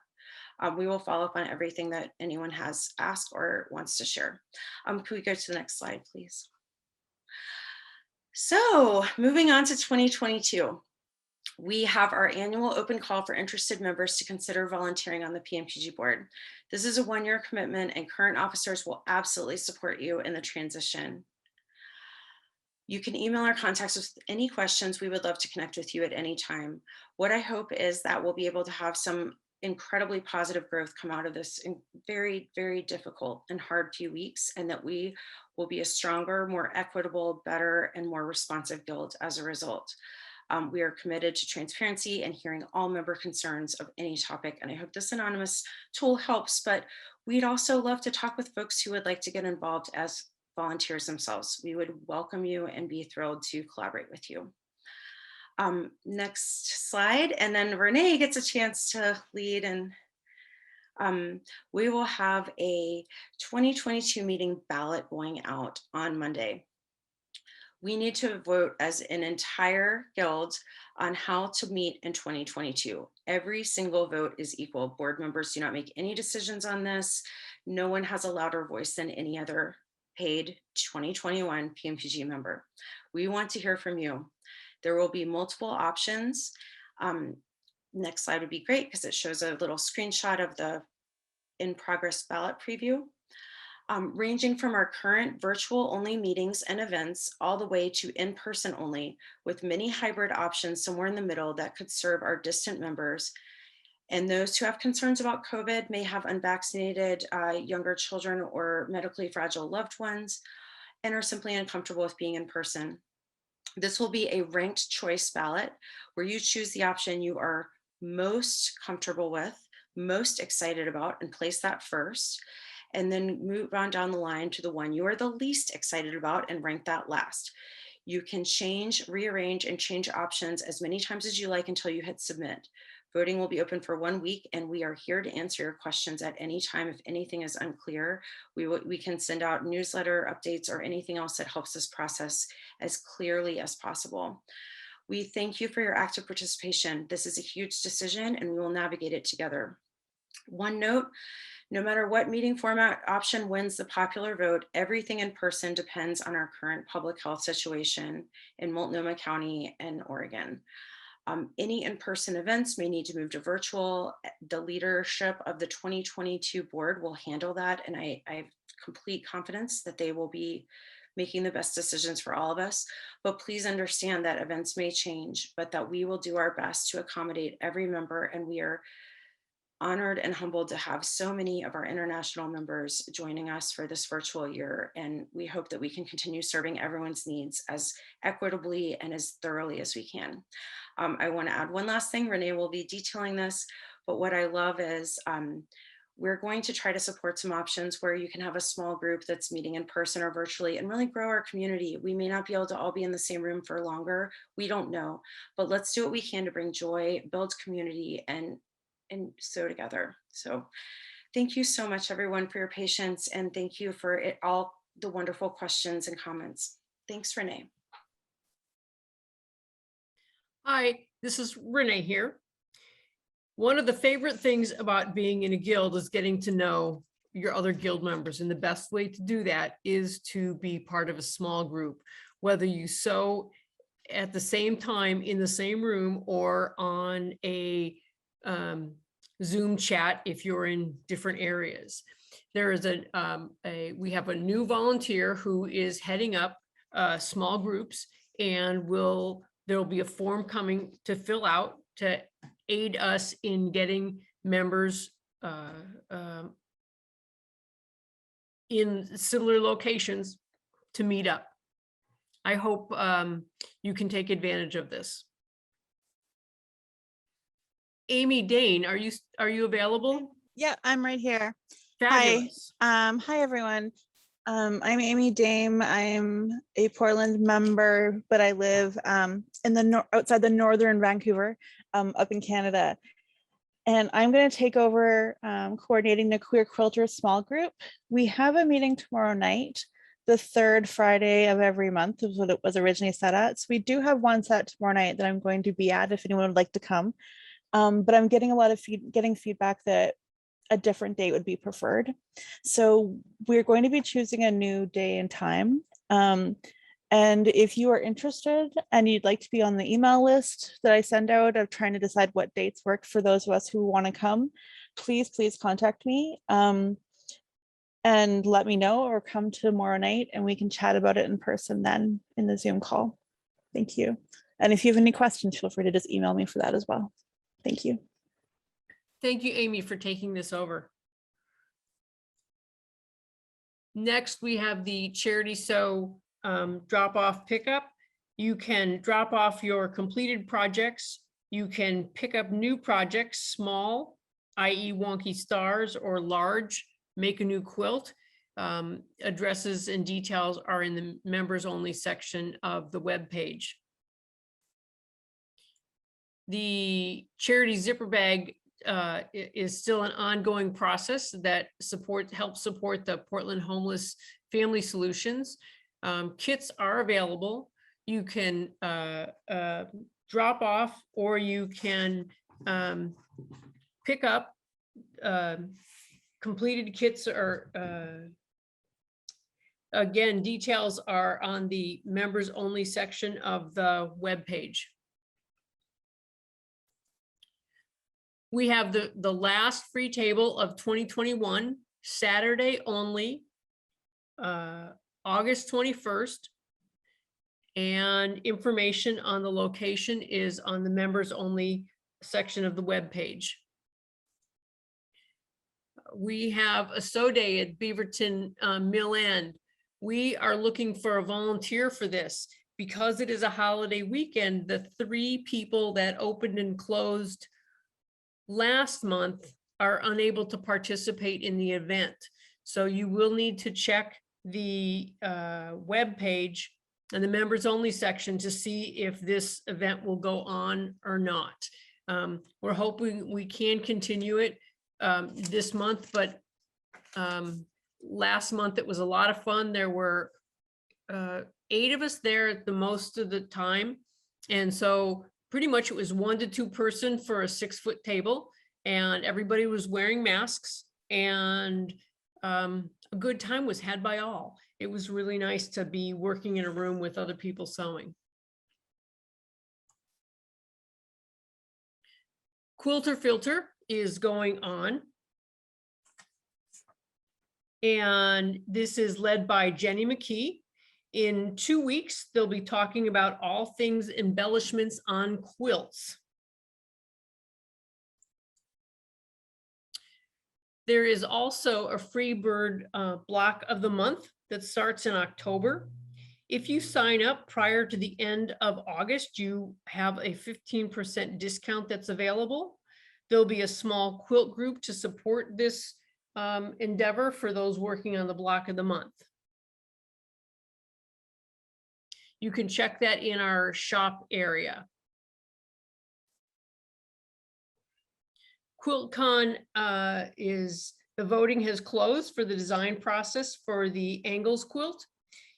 We will follow up on everything that anyone has asked or wants to share. Can we go to the next slide, please? So moving on to 2022. We have our annual open call for interested members to consider volunteering on the PMPG board. This is a one-year commitment and current officers will absolutely support you in the transition. You can email our contacts with any questions. We would love to connect with you at any time. What I hope is that we'll be able to have some incredibly positive growth come out of this very, very difficult and hard few weeks, and that we will be a stronger, more equitable, better, and more responsive guild as a result. We are committed to transparency and hearing all member concerns of any topic. And I hope this anonymous tool helps, but we'd also love to talk with folks who would like to get involved as volunteers themselves. We would welcome you and be thrilled to collaborate with you. Next slide. And then Renee gets a chance to lead, and we will have a 2022 meeting ballot going out on Monday. We need to vote as an entire guild on how to meet in 2022. Every single vote is equal. Board members do not make any decisions on this. No one has a louder voice than any other paid 2021 PMPG member. We want to hear from you. There will be multiple options. Next slide would be great because it shows a little screenshot of the in progress ballot preview. Ranging from our current virtual only meetings and events all the way to in-person only, with many hybrid options somewhere in the middle that could serve our distant members. And those who have concerns about COVID may have unvaccinated younger children or medically fragile loved ones and are simply uncomfortable with being in person. This will be a ranked choice ballot where you choose the option you are most comfortable with, most excited about, and place that first. And then move on down the line to the one you are the least excited about and rank that last. You can change, rearrange, and change options as many times as you like until you hit submit. Voting will be open for 1 week, and we are here to answer your questions at any time. If anything is unclear, we can send out newsletter updates or anything else that helps this process as clearly as possible. We thank you for your active participation. This is a huge decision and we will navigate it together. One note, no matter what meeting format option wins the popular vote, everything in person depends on our current public health situation in Multnomah County and Oregon. Any in-person events may need to move to virtual. The leadership of the 2022 board will handle that, and I have complete confidence that they will be making the best decisions for all of us. But please understand that events may change, but that we will do our best to accommodate every member, and we are honored and humbled to have so many of our international members joining us for this virtual year. And we hope that we can continue serving everyone's needs as equitably and as thoroughly as we can. I want to add one last thing. Renee will be detailing this, but what I love is we're going to try to support some options where you can have a small group that's meeting in person or virtually and really grow our community. We may not be able to all be in the same room for longer. We don't know, but let's do what we can to bring joy, build community, and sew together. So thank you so much, everyone, for your patience, and thank you for all the wonderful questions and comments. Thanks, Renee. Hi, this is Renee here. One of the favorite things about being in a guild is getting to know your other guild members. And the best way to do that is to be part of a small group, whether you sew at the same time in the same room or on a Zoom chat if you're in different areas. There is we have a new volunteer who is heading up small groups, and there will be a form coming to fill out to aid us in getting members in similar locations to meet up. I hope you can take advantage of this. Amy Dane, are you available? Yeah, I'm right here. Fabulous. Hi everyone. I'm Amy Dame. I'm a Portland member, but I live outside the northern Vancouver, up in Canada. And I'm going to take over coordinating the Queer Quilters small group. We have a meeting tomorrow night, the third Friday of every month is what it was originally set at. So we do have one set tomorrow night that I'm going to be at if anyone would like to come. But I'm getting a lot of feedback that a different date would be preferred. So we're going to be choosing a new day and time. And if you are interested and you'd like to be on the email list that I send out of trying to decide what dates work for those of us who want to come, please contact me and let me know, or come tomorrow night and we can chat about it in person then in the Zoom call. Thank you. And if you have any questions, feel free to just email me for that as well. Thank you. Thank you, Amy, for taking this over. Next, we have the Charity Sew drop-off pickup. You can drop off your completed projects. You can pick up new projects, small, i.e. wonky stars, or large, make a new quilt. Addresses and details are in the members only section of the web page. The charity zipper bag is still an ongoing process that helps support the Portland Homeless Family Solutions. Kits are available. You can drop off, or you can pick up completed kits, or again, details are on the members only section of the web page. We have the last free table of 2021, Saturday only, August 21st. And information on the location is on the members only section of the web page. We have a sew day at Beaverton Mill End. We are looking for a volunteer for this. Because it is a holiday weekend, the 3 people that opened and closed last month are unable to participate in the event. So you will need to check the web page and the members only section to see if this event will go on or not. We're hoping we can continue it this month, but last month it was a lot of fun. There were 8 of us there at the most of the time. And so pretty much it was 1 to 2 person for a 6-foot table, and everybody was wearing masks, and a good time was had by all. It was really nice to be working in a room with other people sewing. Quilter Filter is going on. And this is led by Jenny McKee. In 2 weeks, they'll be talking about all things embellishments on quilts. There is also a free bird block of the month that starts in October. If you sign up prior to the end of August, you have a 15% discount that's available. There'll be a small quilt group to support this endeavor for those working on the block of the month. You can check that in our shop area. QuiltCon the voting has closed for the design process for the Angles quilt.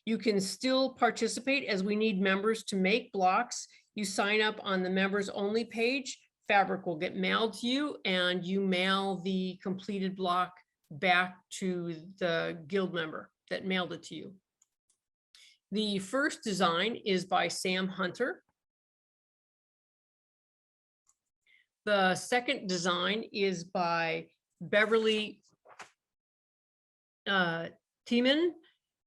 You can still participate as we need members to make blocks. You sign up on the members only page. Fabric will get mailed to you, and you mail the completed block back to the guild member that mailed it to you. The first design is by Sam Hunter. The second design is by Beverly Tiemann,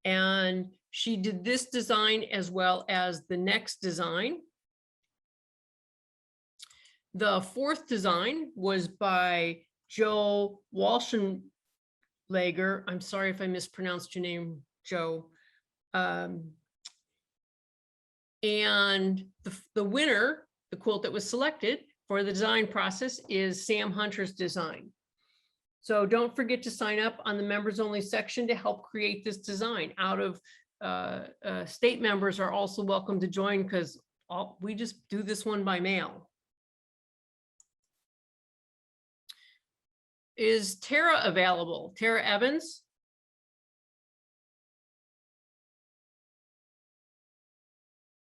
and she did this design as well as the next design. The fourth design was by Joe Walshenlager. I'm sorry if I mispronounced your name, Joe. And the winner, the quilt that was selected for the design process, is Sam Hunter's design. So don't forget to sign up on the members only section to help create this design. Out of state members are also welcome to join, because we just do this one by mail. Is Tara available? Tara Evans?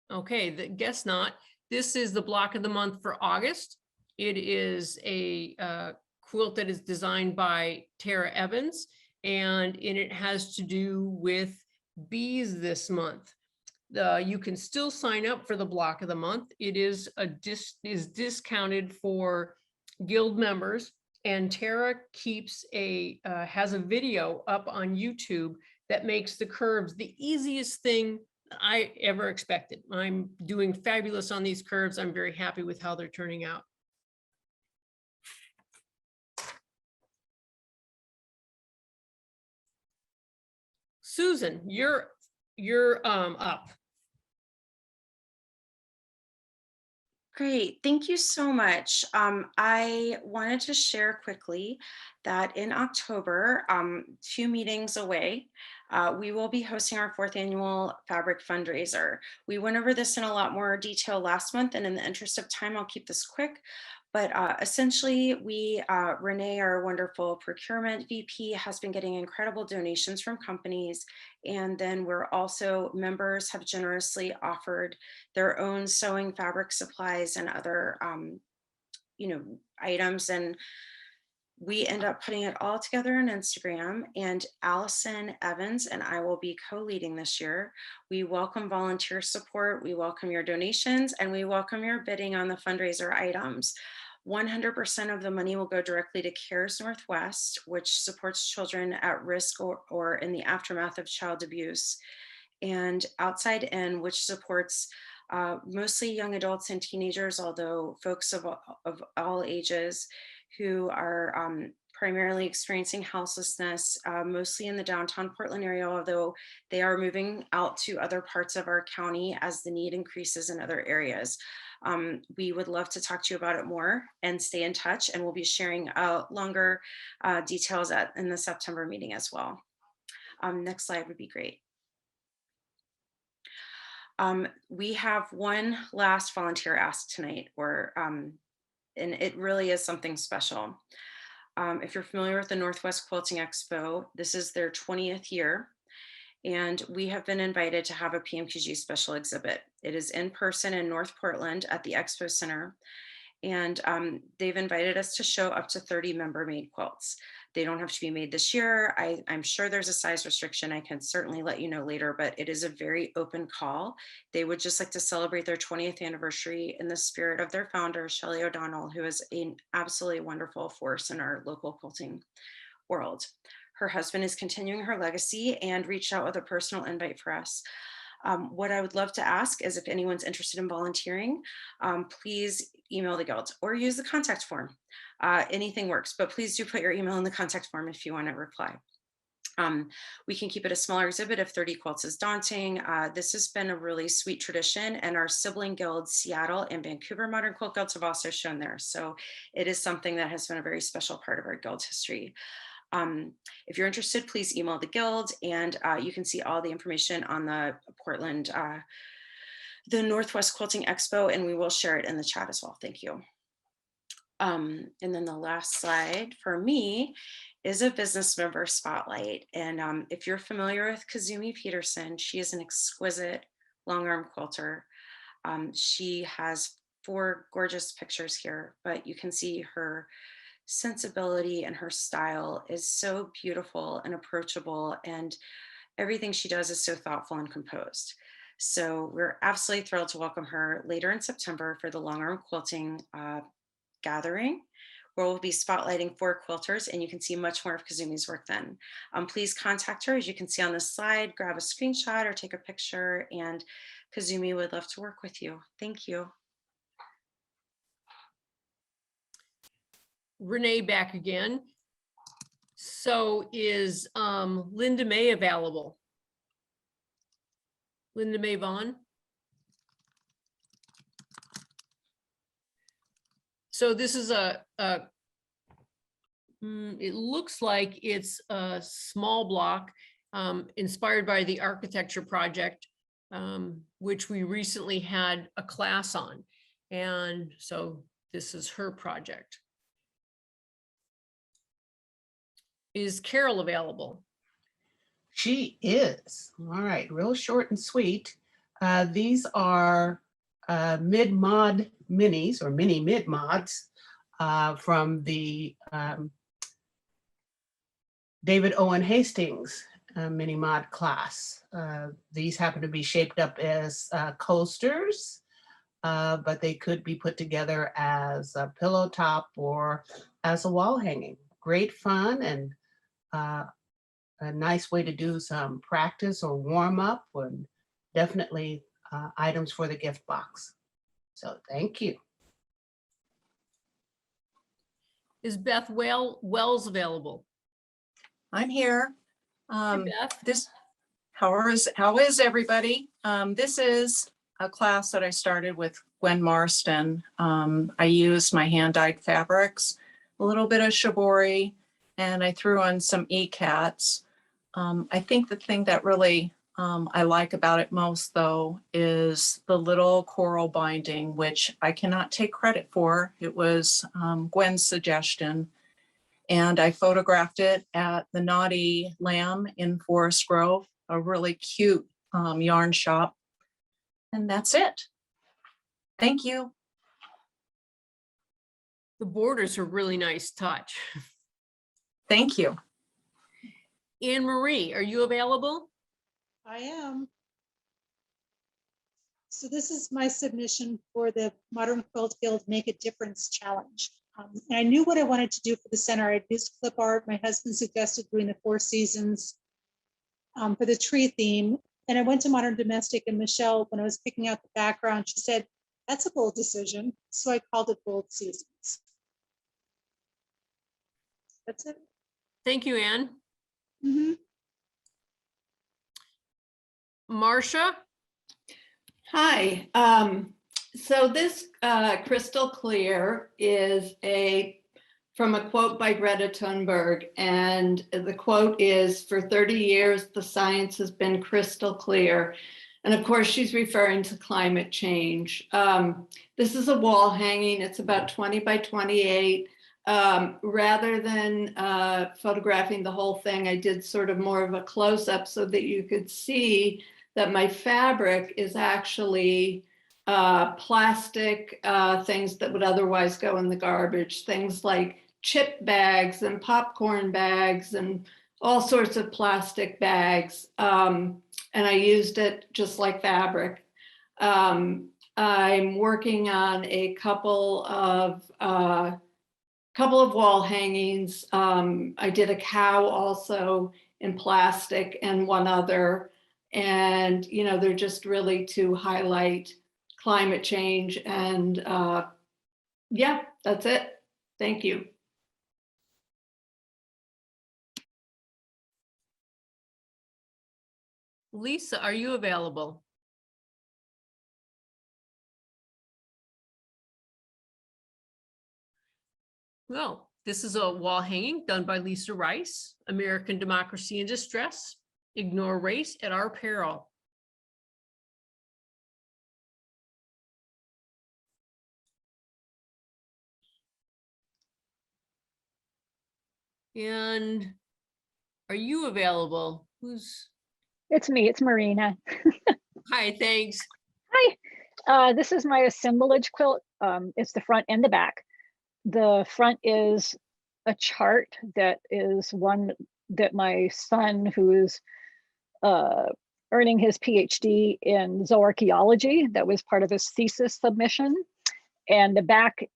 Okay, guess not. This is the block of the month for August. It is a quilt that is designed by Tara Evans, and it has to do with bees this month. You can still sign up for the block of the month. It is discounted for guild members, and Tara has a video up on YouTube that makes the curves the easiest thing I ever expected. I'm doing fabulous on these curves. I'm very happy with how they're turning out. Susan, you're up. Great, thank you so much. I wanted to share quickly that in October, 2 meetings away, we will be hosting our 4th annual fabric fundraiser. We went over this in a lot more detail last month, and in the interest of time, I'll keep this quick. But essentially, Renee, our wonderful procurement VP, has been getting incredible donations from companies. And then members have generously offered their own sewing fabric supplies and other, items. And we end up putting it all together on Instagram, and Allison Evans and I will be co-leading this year. We welcome volunteer support, we welcome your donations, and we welcome your bidding on the fundraiser items. 100% of the money will go directly to CARES Northwest, which supports children at risk or in the aftermath of child abuse, and Outside In, which supports mostly young adults and teenagers, although folks of all ages who are primarily experiencing houselessness, mostly in the downtown Portland area, although they are moving out to other parts of our county as the need increases in other areas. We would love to talk to you about it more and stay in touch, and we'll be sharing longer details in the September meeting as well. Next slide would be great. We have one last volunteer ask tonight, and it really is something special. If you're familiar with the Northwest Quilting Expo, this is their 20th year. and we have been invited to have a PMQG special exhibit. It is in person in North Portland at the Expo Center, and they've invited us to show up to 30 member-made quilts. They don't have to be made this year. I'm sure there's a size restriction. I can certainly let you know later, but it is a very open call. They would just like to celebrate their 20th anniversary in the spirit of their founder, Shelley O'Donnell, who is an absolutely wonderful force in our local quilting world. Her husband is continuing her legacy and reached out with a personal invite for us. What I would love to ask is if anyone's interested in volunteering, please email the Guild or use the contact form. Anything works, but please do put your email in the contact form if you want to reply. We can keep it a smaller exhibit if 30 quilts is daunting. This has been a really sweet tradition, and our sibling guilds, Seattle and Vancouver Modern Quilt Guilds, have also shown there. So it is something that has been a very special part of our guild history. If you're interested, please email the Guild, and you can see all the information on the Portland, the Northwest Quilting Expo, and we will share it in the chat as well. Thank you. And then the last slide for me is a business member spotlight. And if you're familiar with Kazumi Peterson, she is an exquisite long arm quilter. She has 4 gorgeous pictures here, but you can see her sensibility and her style is so beautiful and approachable, and everything she does is so thoughtful and composed. So we're absolutely thrilled to welcome her later in September for the Long Arm Quilting gathering, where we'll be spotlighting 4 quilters, and you can see much more of Kazumi's work then. Please contact her, as you can see on this slide, grab a screenshot or take a picture, and Kazumi would love to work with you. Thank you. Renee back again. So is Linda May available? Linda May Vaughn? So this is it looks like it's a small block inspired by the architecture project, which we recently had a class on. And so this is her project. Is Carol available? She is. All right, real short and sweet. These are mid-mod minis or mini mid-mods from the David Owen Hastings mini mod class. These happen to be shaped up as coasters, but they could be put together as a pillow top or as a wall hanging. Great fun and a nice way to do some practice or warm up, and definitely items for the gift box. So thank you. Is Beth Wells available? I'm here. Hi, Beth. How is everybody? This is a class that I started with Gwen Marston. I used my hand-dyed fabrics, a little bit of shibori, and I threw on some ECATs. I think the thing that really I like about it most, though, is the little coral binding, which I cannot take credit for. It was Gwen's suggestion. And I photographed it at the Naughty Lamb in Forest Grove, a really cute yarn shop. And that's it. Thank you. The borders are really nice touch. Thank you. Anne Marie, are you available? I am. So this is my submission for the Modern Quilt Guild Make a Difference Challenge. And I knew what I wanted to do for the center. I'd used clip art. My husband suggested doing the 4 seasons for the tree theme. And I went to Modern Domestic, and Michelle, when I was picking out the background, she said, that's a bold decision. So I called it Bold Seasons. That's it. Thank you, Anne. Mm-hmm. Marcia? Hi. So this crystal clear is from a quote by Greta Thunberg, and the quote is, "For 30 years, the science has been crystal clear." And of course, she's referring to climate change. This is a wall hanging. It's about 20 by 28. rather than photographing the whole thing, I did sort of more of a close-up so that you could see that my fabric is actually plastic things that would otherwise go in the garbage, things like chip bags and popcorn bags and all sorts of plastic bags. And I used it just like fabric. I'm working on a couple of wall hangings. I did a cow also in plastic and one other. And, you know, they're just really to highlight climate change. And yeah, that's it. Thank you. Lisa, are you available? Well, this is a wall hanging done by Lisa Rice, American Democracy in Distress, Ignore Race at Our Peril. And are you available? It's me, it's Marina. Hi, thanks. Hi, this is my assemblage quilt. It's the front and the back. The front is a chart that is one that my son, who is earning his PhD in zooarchaeology, that was part of his thesis submission. And the back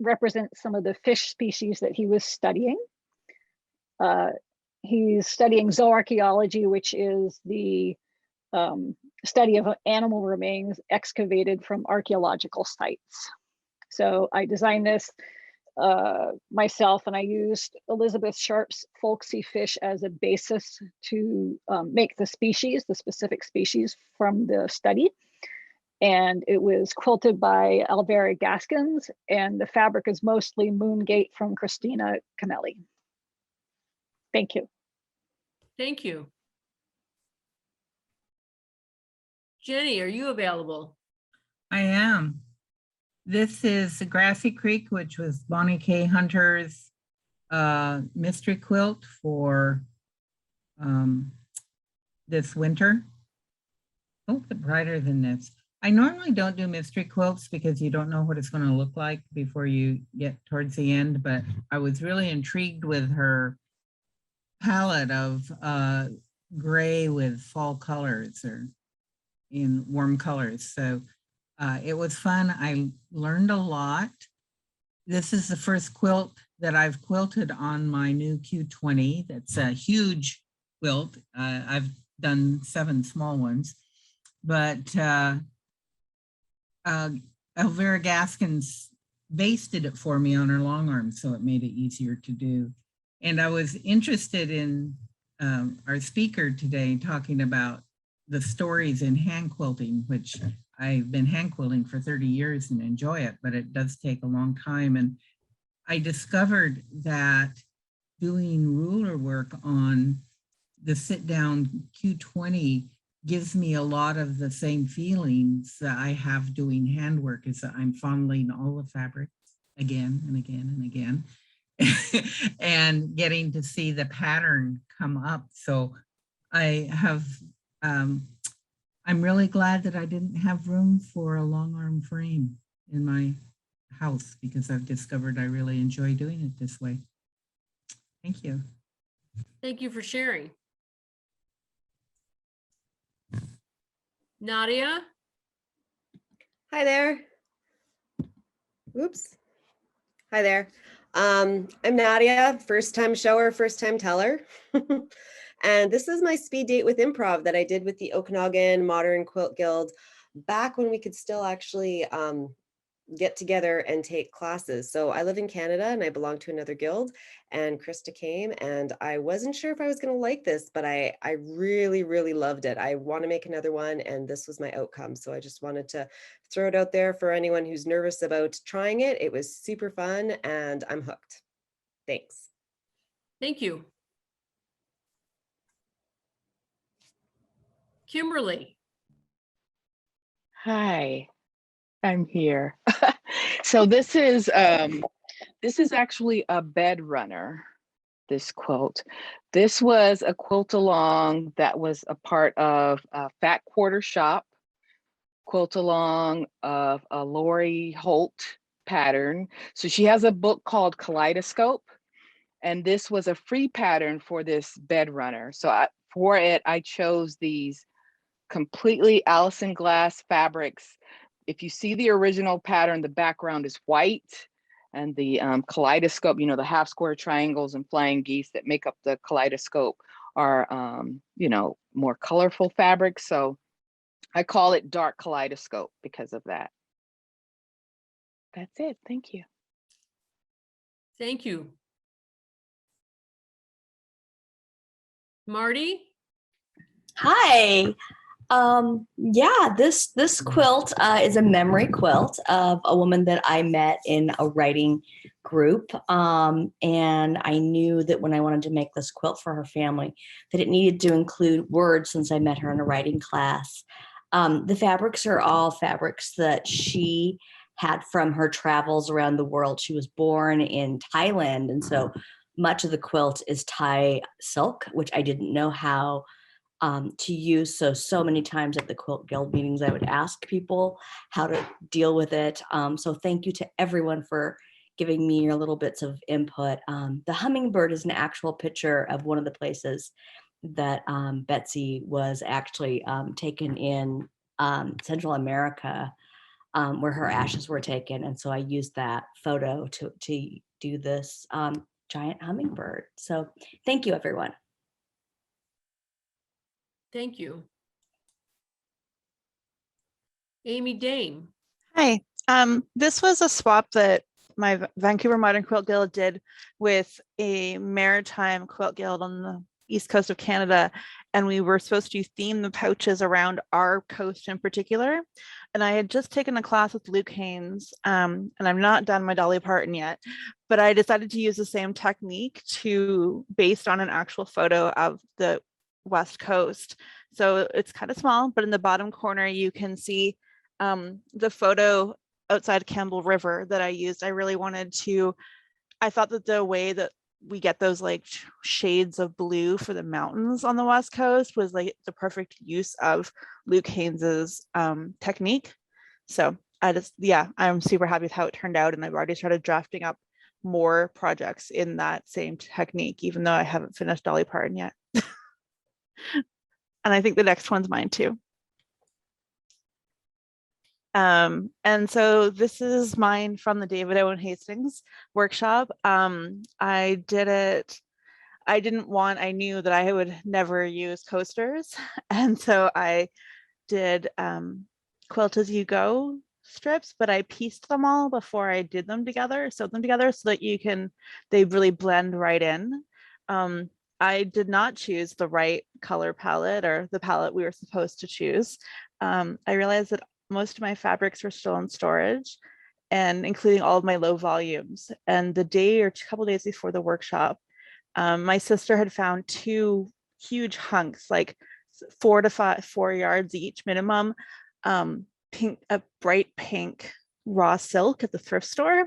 represents some of the fish species that he was studying. He's studying zooarchaeology, which is the study of animal remains excavated from archaeological sites. So I designed this myself, and I used Elizabeth Sharp's folksy fish as a basis to make the specific species from the study. And it was quilted by Alvera Gaskins, and the fabric is mostly Moongate from Christina Camelli. Thank you. Thank you. Jenny, are you available? I am. This is the Grassy Creek, which was Bonnie K. Hunter's mystery quilt for this winter. A little bit brighter than this. I normally don't do mystery quilts because you don't know what it's going to look like before you get towards the end, but I was really intrigued with her palette of gray with fall colors or in warm colors. So it was fun. I learned a lot. This is the first quilt that I've quilted on my new Q20. That's a huge quilt. I've done 7 small ones, but Elvira Gaskins basted it for me on her long arm, so it made it easier to do. And I was interested in our speaker today talking about the stories in hand quilting, which I've been hand quilting for 30 years and enjoy it, but it does take a long time. And I discovered that doing ruler work on the sit down Q20 gives me a lot of the same feelings that I have doing handwork, is that I'm fondling all the fabrics again and again and again and getting to see the pattern come up. So I have, I'm really glad that I didn't have room for a long arm frame in my house because I've discovered I really enjoy doing it this way. Thank you. Thank you for sharing. Nadia? Hi there. Oops. Hi there. I'm Nadia, first time shower, first time teller. And this is my speed date with improv that I did with the Okanagan Modern Quilt Guild back when we could still actually get together and take classes. So I live in Canada and I belong to another guild, and Krista came and I wasn't sure if I was going to like this, but I really, really loved it. I want to make another one, and this was my outcome. So I just wanted to throw it out there for anyone who's nervous about trying it. It was super fun and I'm hooked. Thanks. Thank you. Kimberly. Hi, I'm here. So this is This is actually a bed runner, this quilt. This was a quilt along that was a part of a Fat Quarter Shop, quilt along of a Lori Holt pattern. So she has a book called Kaleidoscope, and this was a free pattern for this bed runner. So for it, I chose these completely Allison glass fabrics. If you see the original pattern, the background is white, and the kaleidoscope, you know, the half square triangles and flying geese that make up the kaleidoscope are, you know, more colorful fabrics. So I call it dark kaleidoscope because of that. That's it. Thank you. Thank you. Marty? Hi. Yeah, this quilt is a memory quilt of a woman that I met in a writing group. And I knew that when I wanted to make this quilt for her family, that it needed to include words since I met her in a writing class. The fabrics are all fabrics that she had from her travels around the world. She was born in Thailand, and so much of the quilt is Thai silk, which I didn't know how to use. So many times at the Quilt Guild meetings, I would ask people how to deal with it. So thank you to everyone for giving me your little bits of input. The hummingbird is an actual picture of one of the places that Betsy was actually taken in Central America, where her ashes were taken. And so I used that photo to do this giant hummingbird. So thank you, everyone. Thank you. Amy Dame. Hi. This was a swap that my Vancouver Modern Quilt Guild did with a maritime quilt guild on the east coast of Canada. And we were supposed to theme the pouches around our coast in particular. And I had just taken a class with Luke Haynes, and I'm not done my Dolly Parton yet, but I decided to use the same technique based on an actual photo of the West Coast. So it's kind of small, but in the bottom corner, you can see the photo outside Campbell River that I used. I really I thought that the way that we get those like shades of blue for the mountains on the West Coast was like the perfect use of Luke Haynes's technique. So I'm super happy with how it turned out. And I've already started drafting up more projects in that same technique, even though I haven't finished Dolly Parton yet. And I think the next one's mine too. And so this is mine from the David Owen Hastings workshop. I did it. I knew that I would never use coasters. And so I did quilt as you go strips, but I pieced them all before I did them together, sewed them together so that they really blend right in. I did not choose the right color palette or the palette we were supposed to choose. I realized that most of my fabrics were still in storage, and including all of my low volumes. And the day or a couple days before the workshop, my sister had found 2 huge hunks, like 4 yards each minimum, a bright pink raw silk at the thrift store.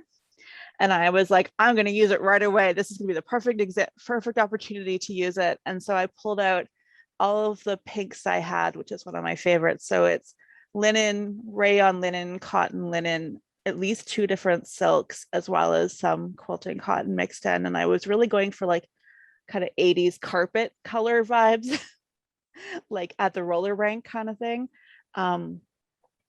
And I was like, I'm going to use it right away. This is going to be the perfect opportunity to use it. And so I pulled out all of the pinks I had, which is one of my favorites. So it's linen, rayon linen, cotton linen, at least 2 different silks, as well as some quilting cotton mixed in. And I was really going for like kind of 80s carpet color vibes, like at the roller rink kind of thing.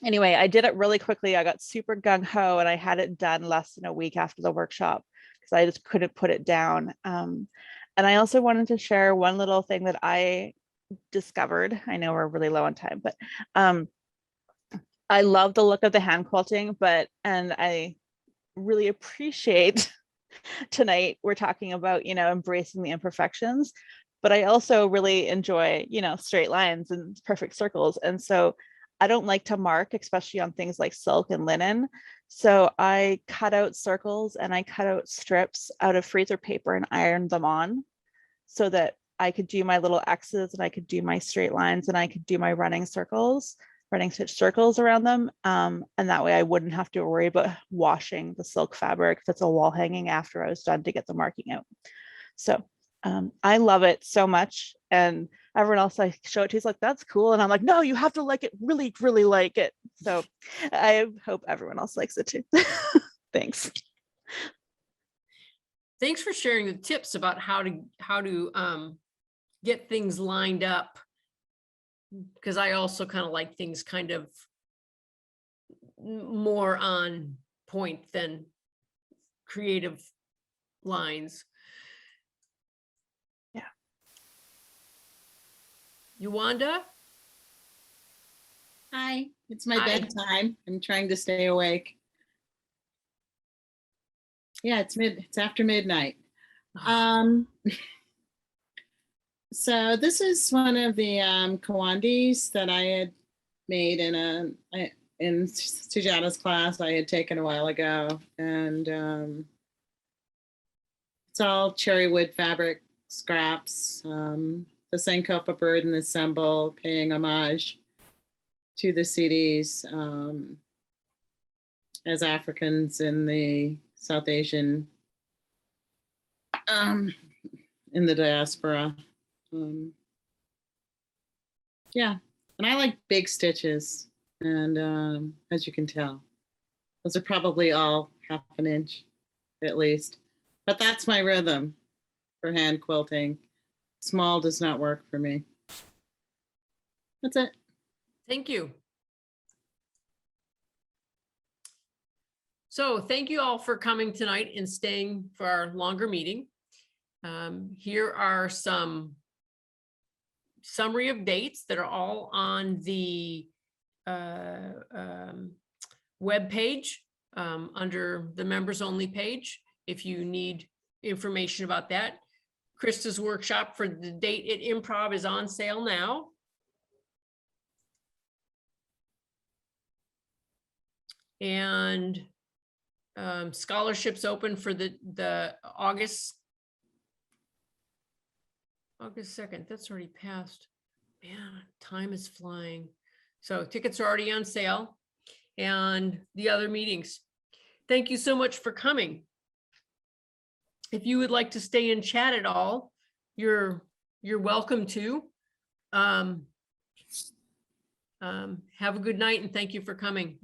Anyway, I did it really quickly. I got super gung-ho and I had it done less than a week after the workshop because I just couldn't put it down. And I also wanted to share one little thing that I discovered. I know we're really low on time, but I love the look of the hand quilting, and I really appreciate tonight we're talking about, embracing the imperfections, but I also really enjoy, straight lines and perfect circles. And so I don't like to mark, especially on things like silk and linen. So I cut out circles and I cut out strips out of freezer paper and ironed them on so that I could do my little X's and I could do my straight lines and I could do my running circles. running stitch circles around them. And that way I wouldn't have to worry about washing the silk fabric that's a wall hanging after I was done to get the marking out. So I love it so much. And everyone else I show it to is like, that's cool. And I'm like, no, you have to like it, really, really like it. So I hope everyone else likes it too. Thanks. Thanks for sharing the tips about how to get things lined up. Because I also kind of like things kind of more on point than creative lines. Yeah. Yuwanda? Hi, it's my Hi. bedtime. I'm trying to stay awake. Yeah, it's after midnight. So this is one of the Kawandis that I had made in Sujata's class I had taken a while ago, and it's all cherry wood fabric scraps. The Sankofa bird and the symbol, paying homage to the CDs as Africans in the South Asian in the diaspora. Yeah, and I like big stitches, and as you can tell, those are probably all 1/2 inch at least, but that's my rhythm for hand quilting. Small does not work for me. That's it. Thank you. So thank you all for coming tonight and staying for our longer meeting. Here are some summary of dates that are all on the web page under the members only page. If you need information about that, Krista's workshop for the date at Improv is on sale now. And scholarships open for the August 2nd. That's already passed. Man, time is flying. So tickets are already on sale, and the other meetings. Thank you so much for coming. If you would like to stay and chat at all, you're welcome to. Have a good night, and thank you for coming.